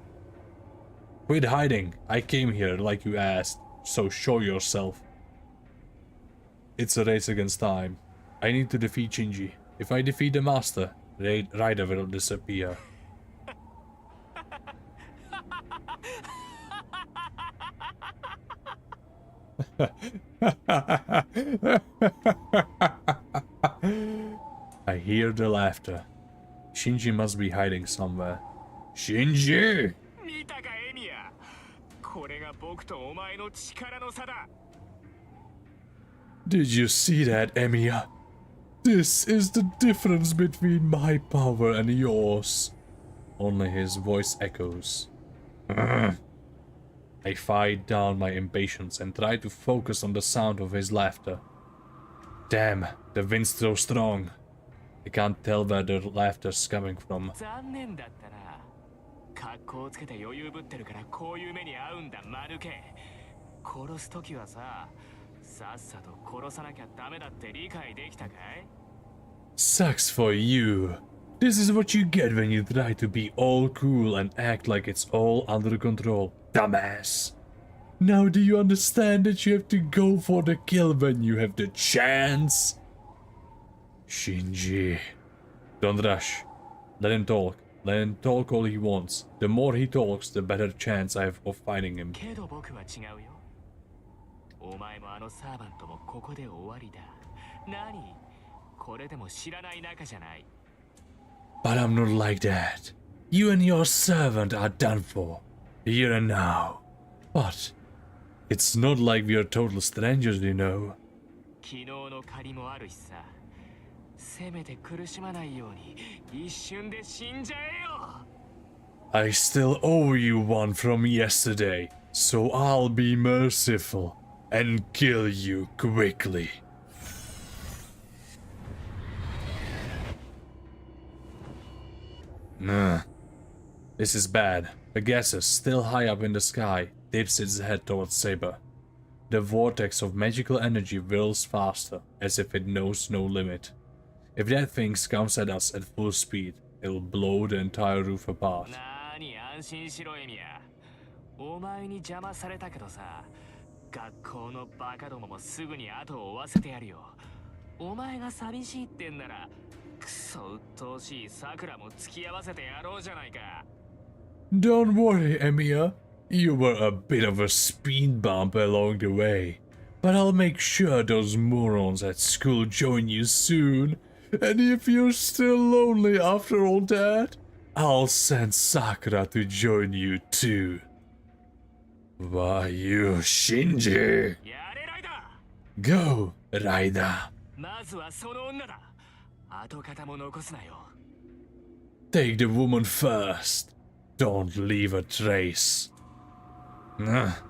Speaker 1: Quit hiding! I came here like you asked, so show yourself. It's a race against time. I need to defeat Shinji. If I defeat the master, Ryder will disappear. I hear the laughter. Shinji must be hiding somewhere. Shinji! Did you see that, Emiya? This is the difference between my power and yours. Only his voice echoes. I fight down my impatience and try to focus on the sound of his laughter. Damn, the wind's so strong. I can't tell where the laughter's coming from. Sucks for you. This is what you get when you try to be all cool and act like it's all under control, dumbass. Now do you understand that you have to go for the kill when you have the chance? Shinji. Don't rush. Let him talk. Let him talk all he wants. The more he talks, the better chance I have of fighting him. But I'm not like that. You and your servant are done for. Here and now. But it's not like we are total strangers, you know. I still owe you one from yesterday, so I'll be merciful and kill you quickly. Nah. This is bad. Pegasus, still high up in the sky, dips its head towards Saber. The vortex of magical energy whirls faster, as if it knows no limit. If that thing comes at us at full speed, it'll blow the entire roof apart.
Speaker 4: 何安心しろエミヤ。お前に邪魔されたけどさ、学校のバカどももすぐに後を追わせてやるよ。お前が寂しいってんなら、クソ鬱陶しいさくらも付き合わせてやろうじゃないか。
Speaker 1: Don't worry, Emiya. You were a bit of a speed bump along the way. But I'll make sure those morons at school join you soon. And if you're still lonely after all that, I'll send Sakura to join you too. Why, you Shinji?
Speaker 4: やれライダー。
Speaker 1: Go, Raida.
Speaker 4: まずはその女だ。跡形も残すなよ。
Speaker 1: Take the woman first. Don't leave a trace.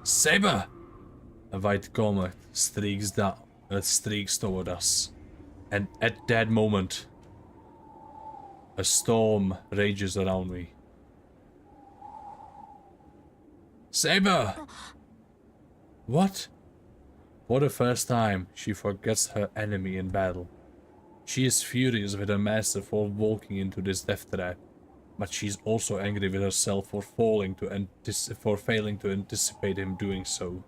Speaker 1: Saber! A white comet streaks toward us. And at that moment, a storm rages around me. Saber! What? For the first time, she forgets her enemy in battle. She is furious with her master for walking into this death trap, but she's also angry with herself for failing to anticipate him doing so.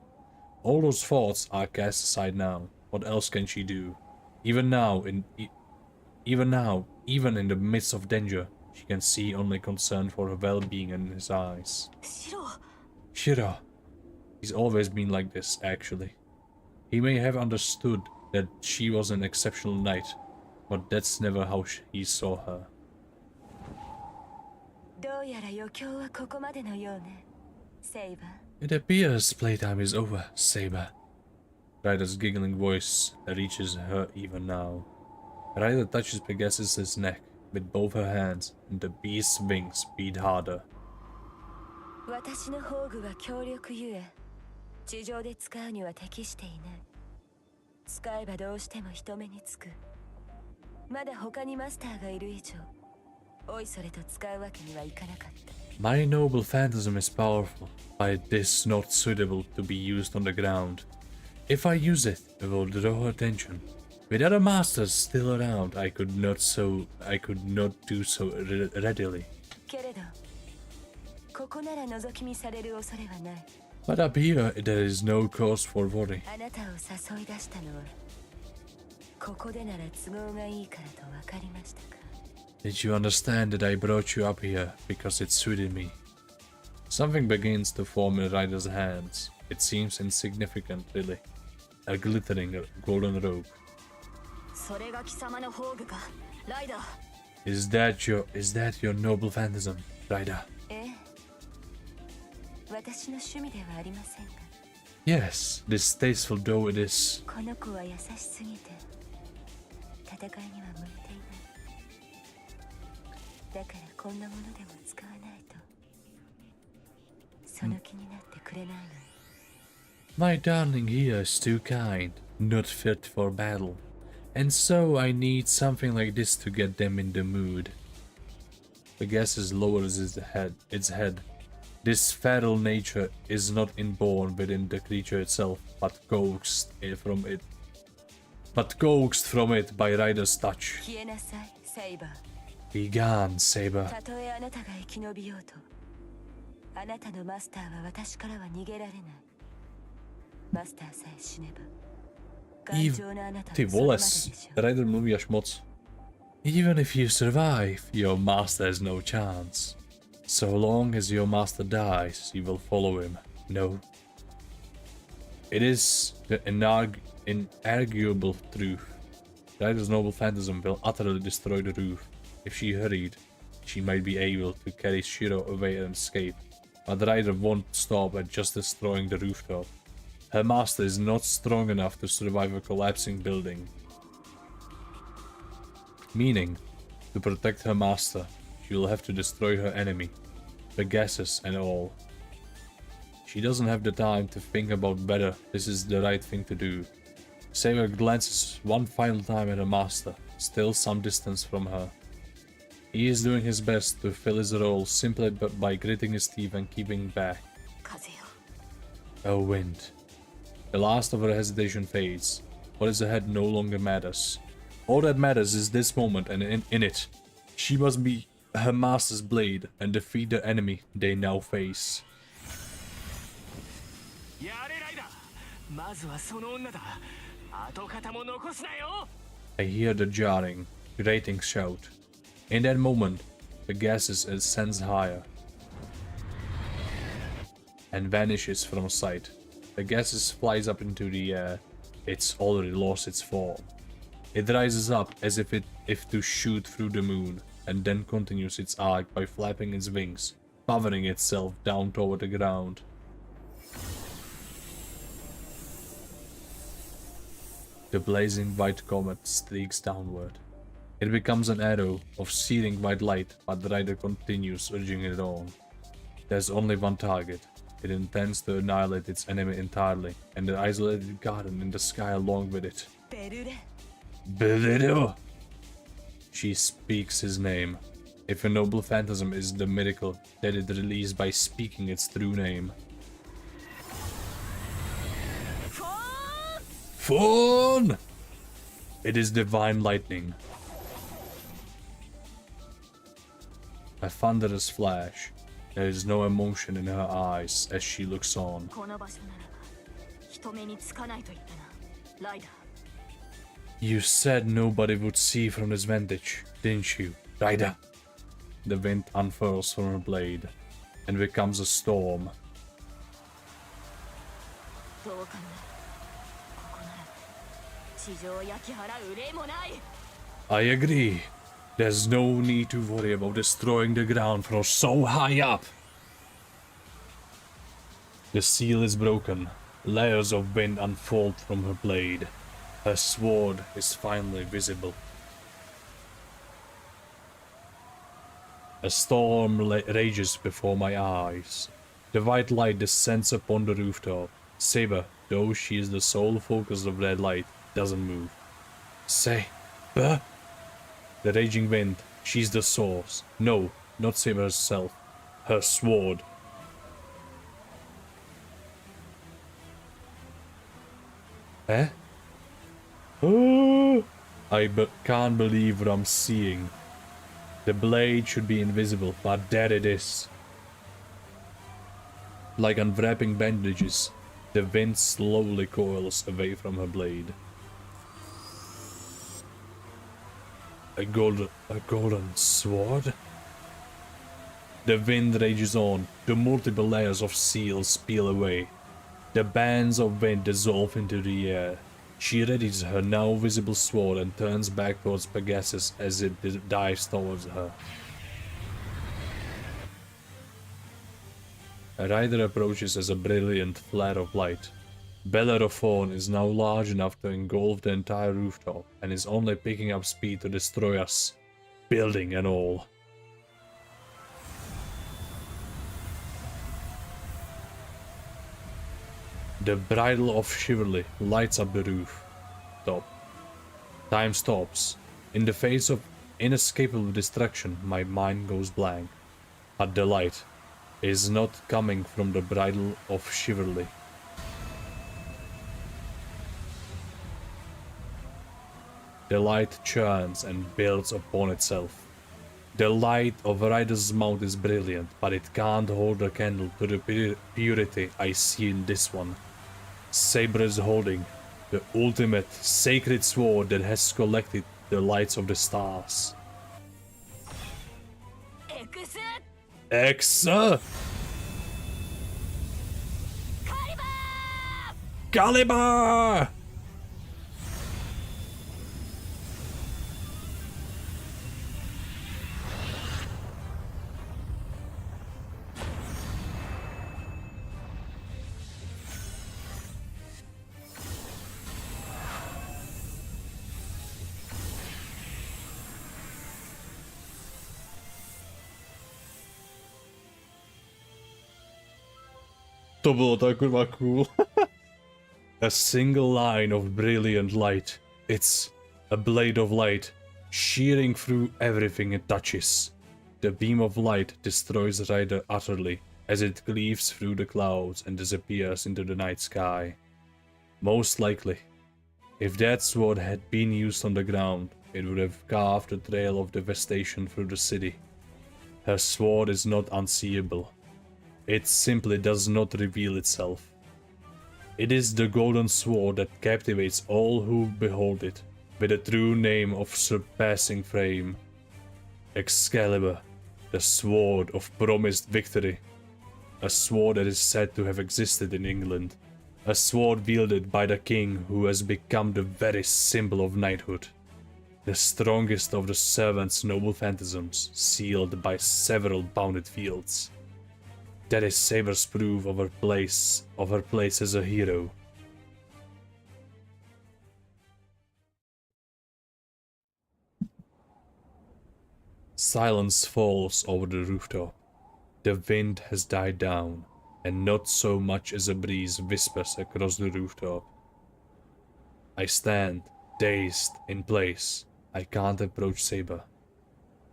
Speaker 1: All those thoughts are cast aside now. What else can she do? Even in the midst of danger, she can see only concern for her well-being in his eyes. Shiro. He's always been like this, actually. He may have understood that she was an exceptional knight, but that's never how he saw her. It appears playtime is over, Saber. Raida's giggling voice reaches her even now. Raida touches Pegasus's neck with both her hands, and the beast's wings beat harder.
Speaker 5: 私の宝具は強力ゆえ、地上で使うには適していない。使えばどうしても人目につく。まだ他にマスターがいる以上、おいそれと使うわけにはいかなかった。
Speaker 1: My noble phantasm is powerful, but it is not suitable to be used on the ground. If I use it, it will draw attention. With other masters still around, I could not do so readily.
Speaker 5: けれど、ここなら覗き見される恐れはない。
Speaker 1: But up here, there is no cause for worry.
Speaker 5: あなたを誘い出したのは、ここでなら都合がいいからと分かりましたか。
Speaker 1: Did you understand that I brought you up here because it suited me? Something begins to form in Raida's hands. It seems insignificant, really. A glittering golden robe.
Speaker 2: それが貴様の宝具か、ライダー。
Speaker 1: Is that your noble phantasm, Raida?
Speaker 5: ええ。私の趣味ではありませんが。
Speaker 1: Yes, distasteful though it is.
Speaker 5: この子は優しすぎて、戦いには向いていない。だからこんなものでも使わないと、その気になってくれないの。
Speaker 1: My darling here is too kind, not fit for battle. And so I need something like this to get them in the mood. Pegasus lowers its head. This feral nature is not inborn within the creature itself, but coaxed from it by Raida's touch.
Speaker 5: 消えなさい、セイバー。
Speaker 1: Be gone, Saber.
Speaker 5: たとえあなたが生き延びようと、あなたのマスターは私からは逃げられない。マスターさえ死ねば、頑丈なあなたはそれまででしょう。
Speaker 1: Raider mówi aż moc. Even if you survive, your master has no chance. So long as your master dies, you will follow him. No. It is the inarguable truth. Raider's noble phantasm will utterly destroy the roof. If she hurried, she might be able to carry Shiro away and escape, but Raider won't stop at just destroying the rooftop. Her master is not strong enough to survive a collapsing building. Meaning, to protect her master, she will have to destroy her enemy, Pegasus and all. She doesn't have the time to think about whether this is the right thing to do. Saber glances one final time at her master, still some distance from her. He is doing his best to fill his role simply by gritting his teeth and keeping back.
Speaker 2: 風よ
Speaker 1: Oh, wind. The last of her hesitation fades. What is ahead no longer matters. All that matters is this moment, and in it, she must be her master's blade and defeat the enemy they now face.
Speaker 4: やれライダー、まずはその女だ。跡形も残すなよ。
Speaker 1: I hear the jarring, grating shout. In that moment, Pegasus ascends higher and vanishes from sight. Pegasus flies up into the air. It's already lost its form. It rises up as if to shoot through the moon, and then continues its arc by flapping its wings, powering itself down toward the ground. The blazing white comet streaks downward. It becomes an arrow of searing white light, but the rider continues urging it on. There's only one target. It intends to annihilate its enemy entirely, and the isolated garden in the sky along with it.
Speaker 5: ベルレ
Speaker 1: Belittle! She speaks his name. If a noble phantasm is the miracle that it released by speaking its true name. Fawn! It is divine lightning. A thunderous flash. There is no emotion in her eyes as she looks on.
Speaker 2: この場所ならば人目につかないと言ったなライダー
Speaker 1: You said nobody would see from this vantage, didn't you, Rider? The wind unfurls from her blade and becomes a storm.
Speaker 2: どうかなここなら地上を焼き払う憂いもない
Speaker 1: I agree. There's no need to worry about destroying the ground from so high up. The seal is broken. Layers of wind unfold from her blade. Her sword is finally visible. A storm rages before my eyes. The white light descends upon the rooftop. Saber, though she is the sole focus of that light, doesn't move. Saber? The raging wind, she's the source. No, not Saber herself. Her sword. Eh? Oh, I can't believe what I'm seeing. The blade should be invisible, but there it is. Like unwrapping bandages, the wind slowly coils away from her blade. A golden sword? The wind rages on, the multiple layers of seals peel away. The bands of wind dissolve into the air. She readies her now visible sword and turns back towards Pegasus as it dives towards her. A rider approaches as a brilliant flare of light. Bellerophon is now large enough to engulf the entire rooftop and is only picking up speed to destroy us, building and all. The bridle of chivalry lights up the roof. Top. Time stops. In the face of inescapable destruction, my mind goes blank. But the light is not coming from the bridle of chivalry. The light churns and builds upon itself. The light of a rider's mouth is brilliant, but it can't hold a candle to the purity I see in this one. Saber is holding the ultimate sacred sword that has collected the lights of the stars. Exa! Caliber! To bylo tak kurva cool. A single line of brilliant light. It's a blade of light shearing through everything it touches. The beam of light destroys Rider utterly as it cleaves through the clouds and disappears into the night sky. Most likely, if that sword had been used on the ground, it would have carved a trail of devastation through the city. Her sword is not unseeable. It simply does not reveal itself. It is the golden sword that captivates all who behold it, with a true name of surpassing fame. Excalibur, the sword of promised victory. A sword that is said to have existed in England. A sword wielded by the king who has become the very symbol of knighthood. The strongest of the servant's noble phantasms, sealed by several bounded fields. That is Saber's proof of her place as a hero. Silence falls over the rooftop. The wind has died down, and not so much as a breeze whispers across the rooftop. I stand, dazed, in place. I can't approach Saber.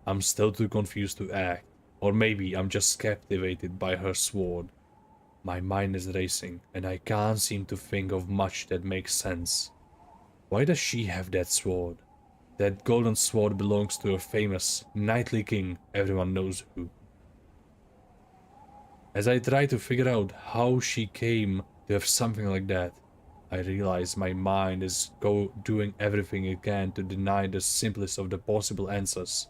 Speaker 1: I'm still too confused to act, or maybe I'm just captivated by her sword. My mind is racing, and I can't seem to think of much that makes sense. Why does she have that sword? That golden sword belongs to a famous, knightly king, everyone knows who. As I try to figure out how she came to have something like that, I realize my mind is doing everything it can to deny the simplest of the possible answers.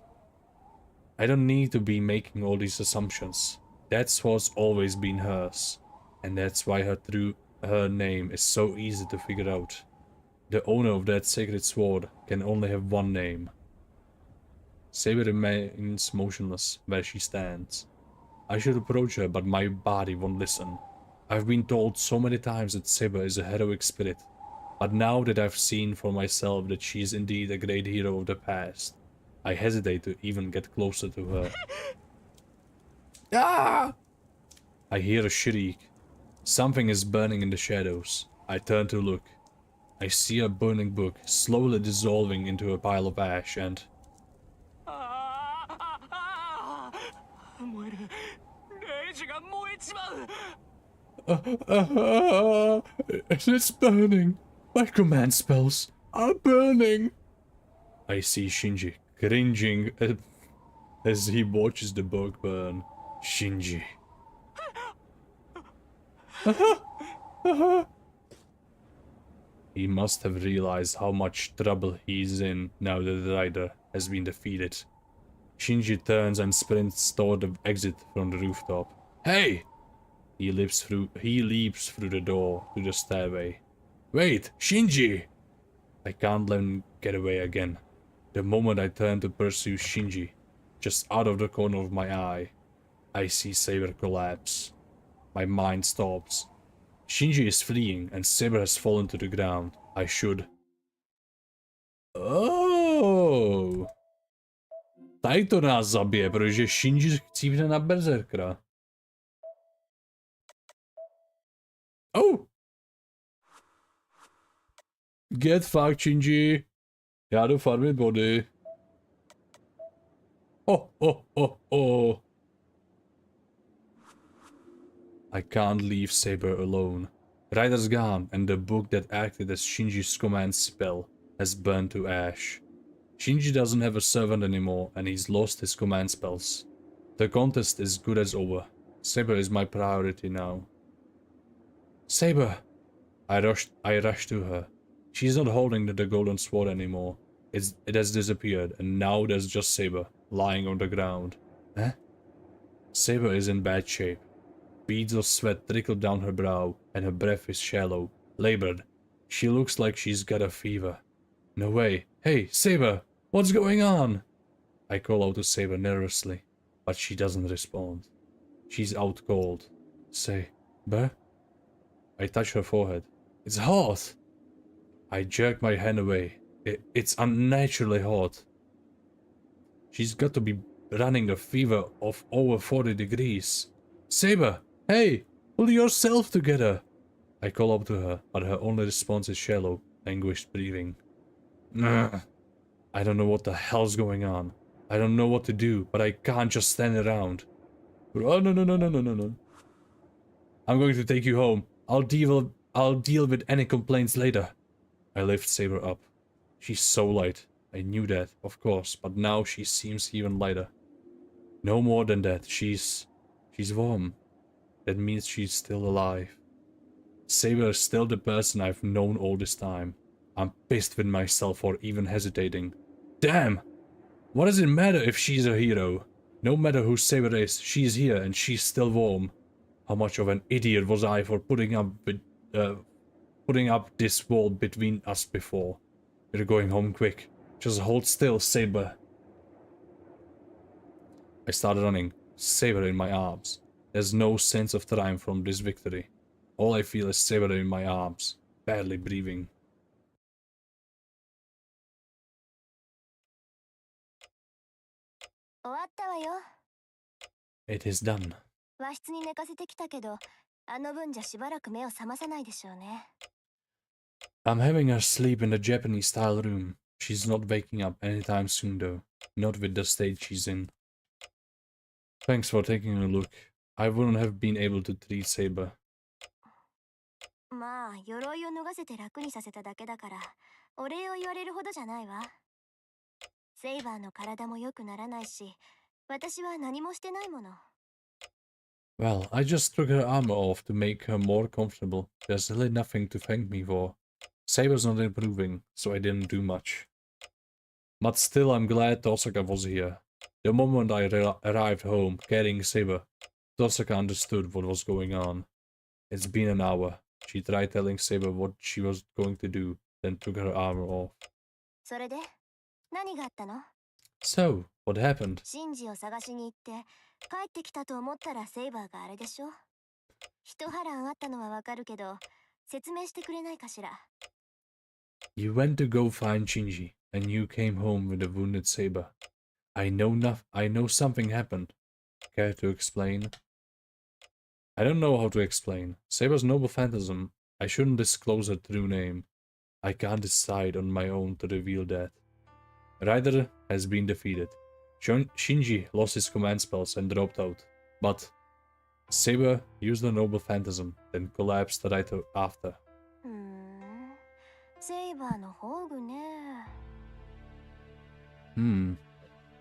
Speaker 1: I don't need to be making all these assumptions. That's what's always been hers, and that's why her name is so easy to figure out. The owner of that sacred sword can only have one name. Saber remains motionless where she stands. I should approach her, but my body won't listen. I've been told so many times that Saber is a heroic spirit, but now that I've seen for myself that she is indeed a great hero of the past, I hesitate to even get closer to her. Ah! I hear a shriek. Something is burning in the shadows. I turn to look. I see a burning book slowly dissolving into a pile of ash and... It's burning. My command spells are burning. I see Shinji cringing as he watches the book burn. Shinji. He must have realized how much trouble he's in now that the rider has been defeated. Shinji turns and sprints toward the exit from the rooftop. Hey! He leaps through the door to the stairway. Wait, Shinji! I can't let him get away again. The moment I turn to pursue Shinji, just out of the corner of my eye, I see Saber collapse. My mind stops. Shinji is fleeing and Saber has fallen to the ground. I should... Oh! Tady to nás zabije, protože Shinji cívne na berserkera. Oh! Get fucked, Shinji. Já jdu farmit body. Oh. I can't leave Saber alone. Rider's gone, and the book that acted as Shinji's command spell has burned to ash. Shinji doesn't have a servant anymore, and he's lost his command spells. The contest is good as over. Saber is my priority now. Saber! I rush to her. She's not holding the golden sword anymore. It has disappeared, and now there's just Saber, lying on the ground. Huh? Saber is in bad shape. Beads of sweat trickle down her brow, and her breath is shallow, labored. She looks like she's got a fever. No way. Hey, Saber! What's going on? I call out to Saber nervously, but she doesn't respond. She's out cold. Saber? I touch her forehead. It's hot! I jerk my hand away. It's unnaturally hot. She's got to be running a fever of over 40 degrees. Saber! Hey! Pull yourself together! I call up to her, but her only response is shallow, anguished breathing. I don't know what the hell's going on. I don't know what to do, but I can't just stand around. Oh, no, no, no, no, no, no, no. I'm going to take you home. I'll deal with any complaints later. I lift Saber up. She's so light. I knew that, of course, but now she seems even lighter. No more than that. She's warm. That means she's still alive. Saber is still the person I've known all this time. I'm pissed with myself for even hesitating. Damn! What does it matter if she's a hero? No matter who Saber is, she's here and she's still warm. How much of an idiot was I for putting up this wall between us before? We're going home quick. Just hold still, Saber. I started running, Saber in my arms. There's no sense of triumph from this victory. All I feel is Saber in my arms, barely breathing. It is done.
Speaker 3: 和室に寝かせてきたけど、あの分じゃしばらく目を覚まさないでしょうね。
Speaker 1: I'm having her sleep in the Japanese-style room. She's not waking up anytime soon though. Not with the state she's in. Thanks for taking a look. I wouldn't have been able to treat Saber.
Speaker 3: まあ、鎧を脱がせて楽にさせただけだから、お礼を言われるほどじゃないわ。セイバーの体も良くならないし、私は何もしてないもの。
Speaker 1: Well, I just took her armor off to make her more comfortable. There's really nothing to thank me for. Saber's not improving, so I didn't do much. But still, I'm glad Tosaka was here. The moment I arrived home, carrying Saber, Tosaka understood what was going on. It's been an hour. She tried telling Saber what she was going to do, then took her armor off.
Speaker 3: それで、何があったの?
Speaker 1: So, what happened?
Speaker 3: シンジを探しに行って、帰ってきたと思ったらセイバーがあれでしょ? 一波乱あったのはわかるけど、説明してくれないかしら?
Speaker 1: You went to go find Shinji, and you came home with a wounded Saber. I know something happened. Care to explain? I don't know how to explain. Saber's noble phantasm. I shouldn't disclose her true name. I can't decide on my own to reveal that. Rider has been defeated. Shinji lost his command spells and dropped out. But Saber used the noble phantasm, then collapsed right after.
Speaker 3: セイバーの宝具ね。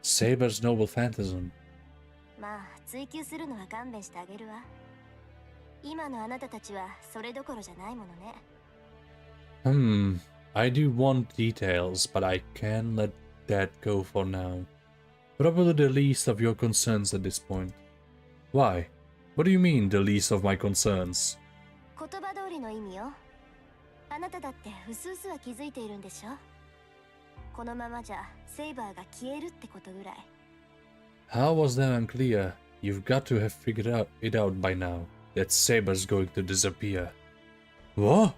Speaker 1: Saber's noble phantasm.
Speaker 3: まあ、追求するのは勘弁してあげるわ。今のあなたたちはそれどころじゃないものね。
Speaker 1: I do want details, but I can't let that go for now. Probably the least of your concerns at this point. Why? What do you mean, the least of my concerns?
Speaker 3: 言葉通りの意味よ。あなただってうすうすは気づいているんでしょ? このままじゃセイバーが消えるってことぐらい。
Speaker 1: How was that unclear? You've got to have figured it out by now. That Saber's going to disappear. What?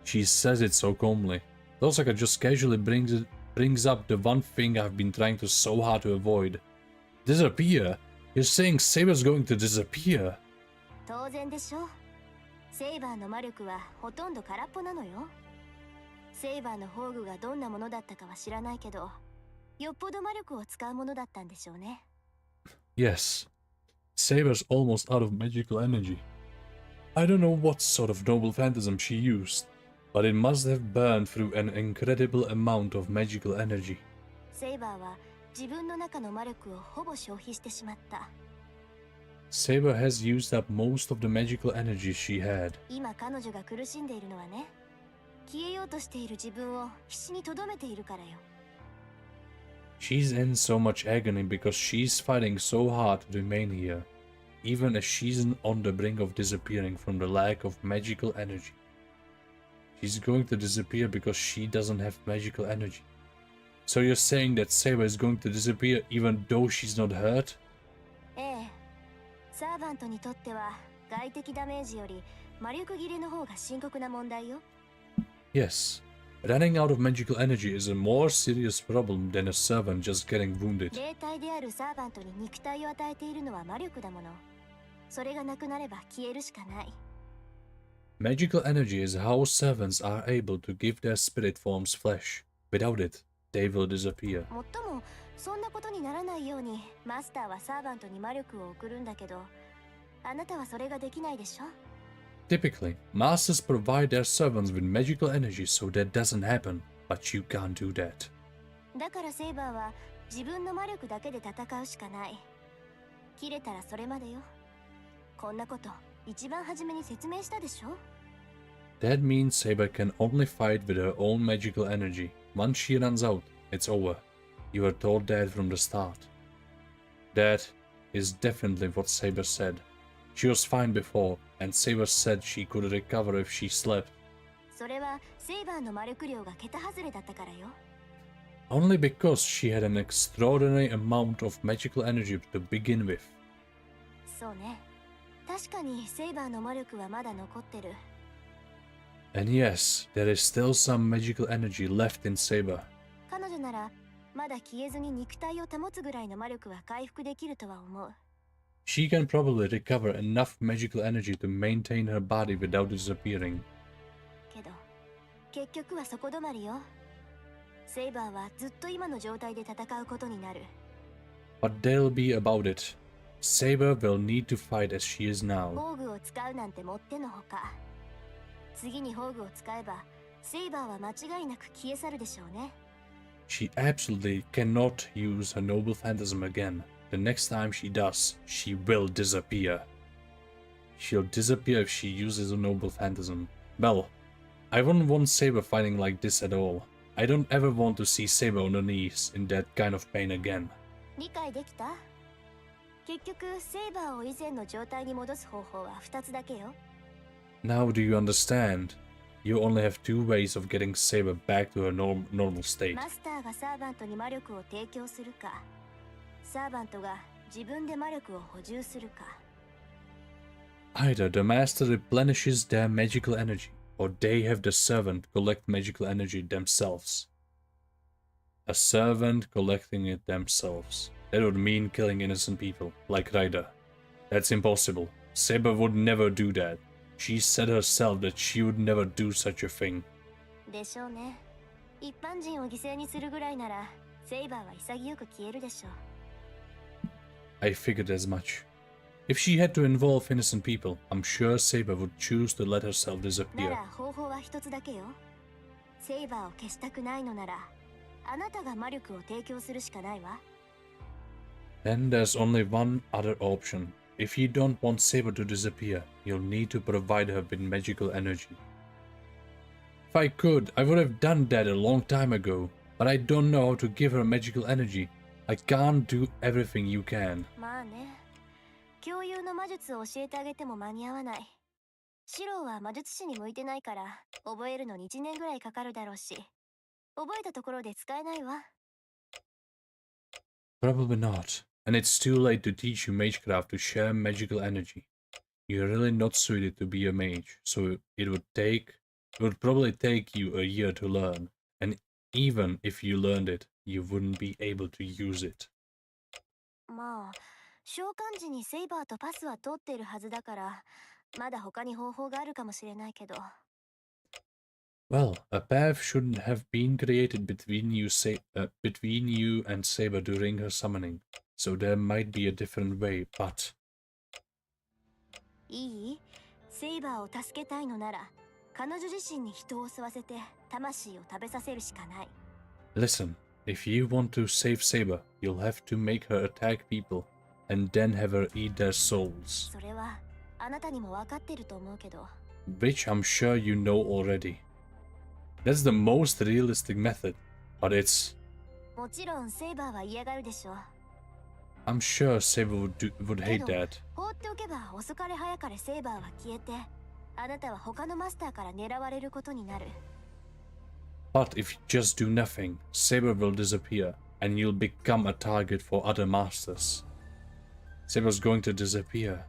Speaker 1: She says it so calmly. Tosaka just casually brings up the one thing I've been trying so hard to avoid. Disappear? You're saying Saber's going to disappear?
Speaker 3: 当然でしょ。セイバーの魔力はほとんど空っぽなのよ。セイバーの宝具がどんなものだったかは知らないけど、よっぽど魔力を使うものだったんでしょうね。
Speaker 1: Yes. Saber's almost out of magical energy. I don't know what sort of noble phantasm she used, but it must have burned through an incredible amount of magical energy.
Speaker 3: セイバーは自分の中の魔力をほぼ消費してしまった。
Speaker 1: Saber has used up most of the magical energy she had.
Speaker 3: 今彼女が苦しんでいるのはね、消えようとしている自分を必死に留めているからよ。
Speaker 1: She's in so much agony because she's fighting so hard to remain here, even as she's on the brink of disappearing from the lack of magical energy. She's going to disappear because she doesn't have magical energy. So you're saying that Saber is going to disappear even though she's not hurt?
Speaker 3: ええ。サーバントにとっては外的ダメージより魔力切れの方が深刻な問題よ。
Speaker 1: Yes. Running out of magical energy is a more serious problem than a servant just getting wounded.
Speaker 3: 霊体であるサーバントに肉体を与えているのは魔力だもの。それがなくなれば消えるしかない。
Speaker 1: Magical energy is how servants are able to give their spirit forms flesh. Without it, they will disappear.
Speaker 3: もっともそんなことにならないようにマスターはサーバントに魔力を送るんだけど、あなたはそれができないでしょ。
Speaker 1: Typically, masters provide their servants with magical energy so that doesn't happen, but you can't do that.
Speaker 3: だからセイバーは自分の魔力だけで戦うしかない。切れたらそれまでよ。こんなこと一番初めに説明したでしょ。
Speaker 1: That means Saber can only fight with her own magical energy. Once she runs out, it's over. You were told that from the start. That is definitely what Saber said. She was fine before, and Saber said she could recover if she slept.
Speaker 3: それはセイバーの魔力量が桁外れだったからよ。
Speaker 1: Only because she had an extraordinary amount of magical energy to begin with.
Speaker 3: そうね。確かにセイバーの魔力はまだ残ってる。
Speaker 1: And yes, there is still some magical energy left in Saber.
Speaker 3: 彼女ならまだ消えずに肉体を保つぐらいの魔力は回復できるとは思う。
Speaker 1: She can probably recover enough magical energy to maintain her body without disappearing.
Speaker 3: けど結局はそこ止まりよ。セイバーはずっと今の状態で戦うことになる。
Speaker 1: But they'll be about it. Saber will need to fight as she is now.
Speaker 3: 宝具を使うなんてもってのほか。次に宝具を使えばセイバーは間違いなく消え去るでしょうね。
Speaker 1: She absolutely cannot use her noble phantasm again. The next time she does, she will disappear. She'll disappear if she uses a noble phantasm. Well, I wouldn't want Saber fighting like this at all. I don't ever want to see Saber on her knees in that kind of pain again.
Speaker 3: 理解できた？結局セイバーを以前の状態に戻す方法は2つだけよ。
Speaker 1: Now do you understand? You only have two ways of getting Saber back to her normal state.
Speaker 3: マスターがサーバントに魔力を提供するか、サーバントが自分で魔力を補充するか。
Speaker 1: Either the master replenishes their magical energy, or they have the servant collect magical energy themselves. A servant collecting it themselves. That would mean killing innocent people, like Ryder. That's impossible. Saber would never do that. She said herself that she would never do such a thing.
Speaker 3: でしょうね。一般人を犠牲にするぐらいなら、セイバーは潔く消えるでしょう。
Speaker 1: I figured as much. If she had to involve innocent people, I'm sure Saber would choose to let herself
Speaker 3: な
Speaker 1: disappear.
Speaker 3: ら方法は一つだけよ。セイバーを消したくないのなら、あなたが魔力を提供するしかないわ。
Speaker 1: Then there's only one other option. If you don't want Saber to disappear, you'll need to provide her with magical energy. If I could, I would have done that a long time ago, but I don't know how to give her magical energy. I can't do everything you can.
Speaker 3: まあね。共有の魔術を教えてあげても間に合わない。シローは魔術師に向いてないから、覚えるのに1年ぐらいかかるだろうし、覚えたところで使えないわ。
Speaker 1: Probably not. And it's too late to teach you magecraft to share magical energy. You're really not suited to be a mage, so it would probably take you a year to learn. And even if you learned it, you wouldn't be able to use it.
Speaker 3: まあ、召喚時にセイバーとパスは通っているはずだから、まだ他に方法があるかもしれないけど。
Speaker 1: Well, a path should have been created between you and Saber during her summoning, so there might be a different way, but...
Speaker 3: いい？セイバーを助けたいのなら、彼女自身に人を吸わせて魂を食べさせるしかない。
Speaker 1: Listen, if you want to save Saber, you'll have to make her attack people, and then have her eat their souls.
Speaker 3: それはあなたにも分かってると思うけど。
Speaker 1: Which I'm sure you know already. That's the most realistic method, but it's...
Speaker 3: もちろんセイバーは嫌がるでしょう。
Speaker 1: I'm sure Saber would hate that.
Speaker 3: 放っておけば遅かれ早かれセイバーは消えて、あなたは他のマスターから狙われることになる。
Speaker 1: But if you just do nothing, Saber will disappear, and you'll become a target for other masters. Saber's going to disappear.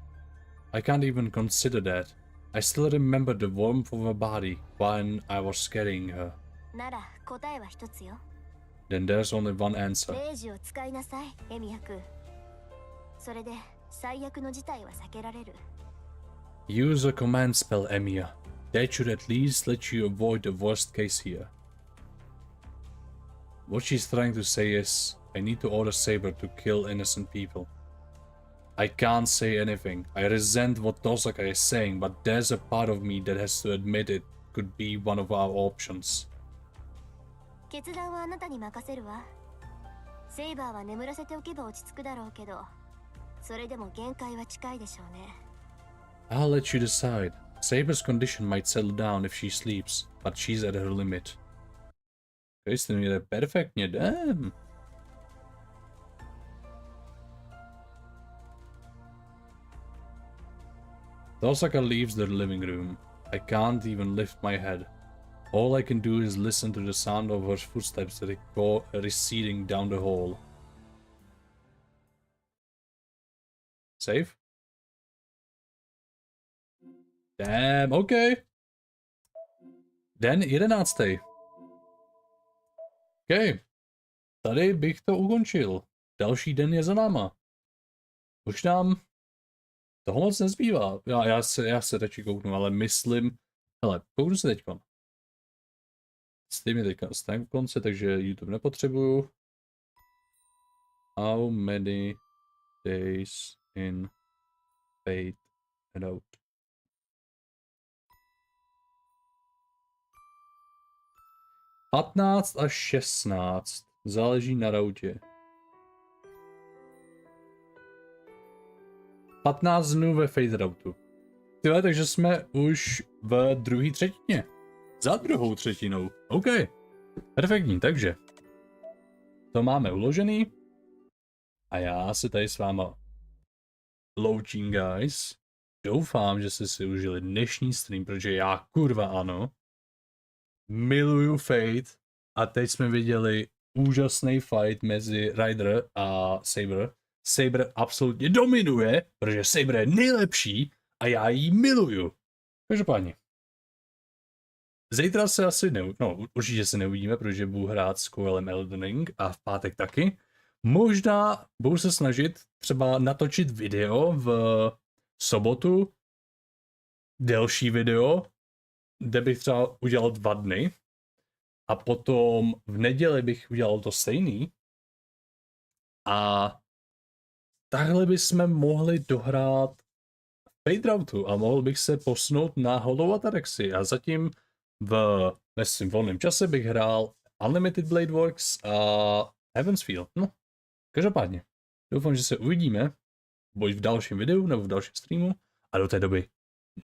Speaker 1: I can't even consider that. I still remember the warmth of her body when I was carrying her.
Speaker 3: なら答えは一つよ。
Speaker 1: Then there's only one answer.
Speaker 3: レイジを使いなさい、エミヤ君。それで最悪の事態は避けられる。
Speaker 1: Use a command spell, Emiya. That should at least let you avoid the worst case here. What she's trying to say is, I need to order Saber to kill innocent people. I can't say anything. I resent what Tosaka is saying, but there's a part of me that has to admit it could be one of our options.
Speaker 3: 決断はあなたに任せるわ。セイバーは眠らせておけば落ち着くだろうけど、それでも限界は近いでしょうね。
Speaker 1: I'll let you decide. Saber's condition might settle down if she sleeps, but she's at her limit. Jste měli perfektně, damn. Tosaka leaves the living room. I can't even lift my head. All I can do is listen to the sound of her footsteps receding down the hall. Save? Damn, okay. Den 11. OK. Tady bych to ukončil. Další den je za náma. Už nám toho moc nezbývá. Já se radši kouknu, ale myslím... Hele, kouknu se teďkon. Steam je teďka na konce, takže YouTube nepotřebuju. How many days in Fate out? Patnáct až 16. Záleží na routě. 15 dnů ve Fate routu. Tyhle, takže jsme už v druhé třetině. Za druhou třetinou. OK. Perfektní, takže to máme uložený. A já se tady s váma loučím, guys. Doufám, že jste si užili dnešní stream, protože já kurva ano. Miluju Fate. A teď jsme viděli úžasný fight mezi Rider a Saber. Saber absolutně dominuje, protože Saber je nejlepší a já ji miluju. Každopádně. Zítra se asi určitě se neuvidíme, protože budu hrát s Coilem Elden Ring a v pátek taky. Možná budu se snažit třeba natočit video v sobotu, delší video, kde bych třeba udělal 2 dny a potom v neděli bych udělal to stejný a takhle bychom mohli dohrát Fate routu a mohl bych se posunout na Hollow Ataraxy a zatím ve svém volném čase bych hrál Unlimited Blade Works a Heaven's Feel. No, každopádně. Doufám, že se uvidíme buď v dalším videu nebo v dalším streamu a do té doby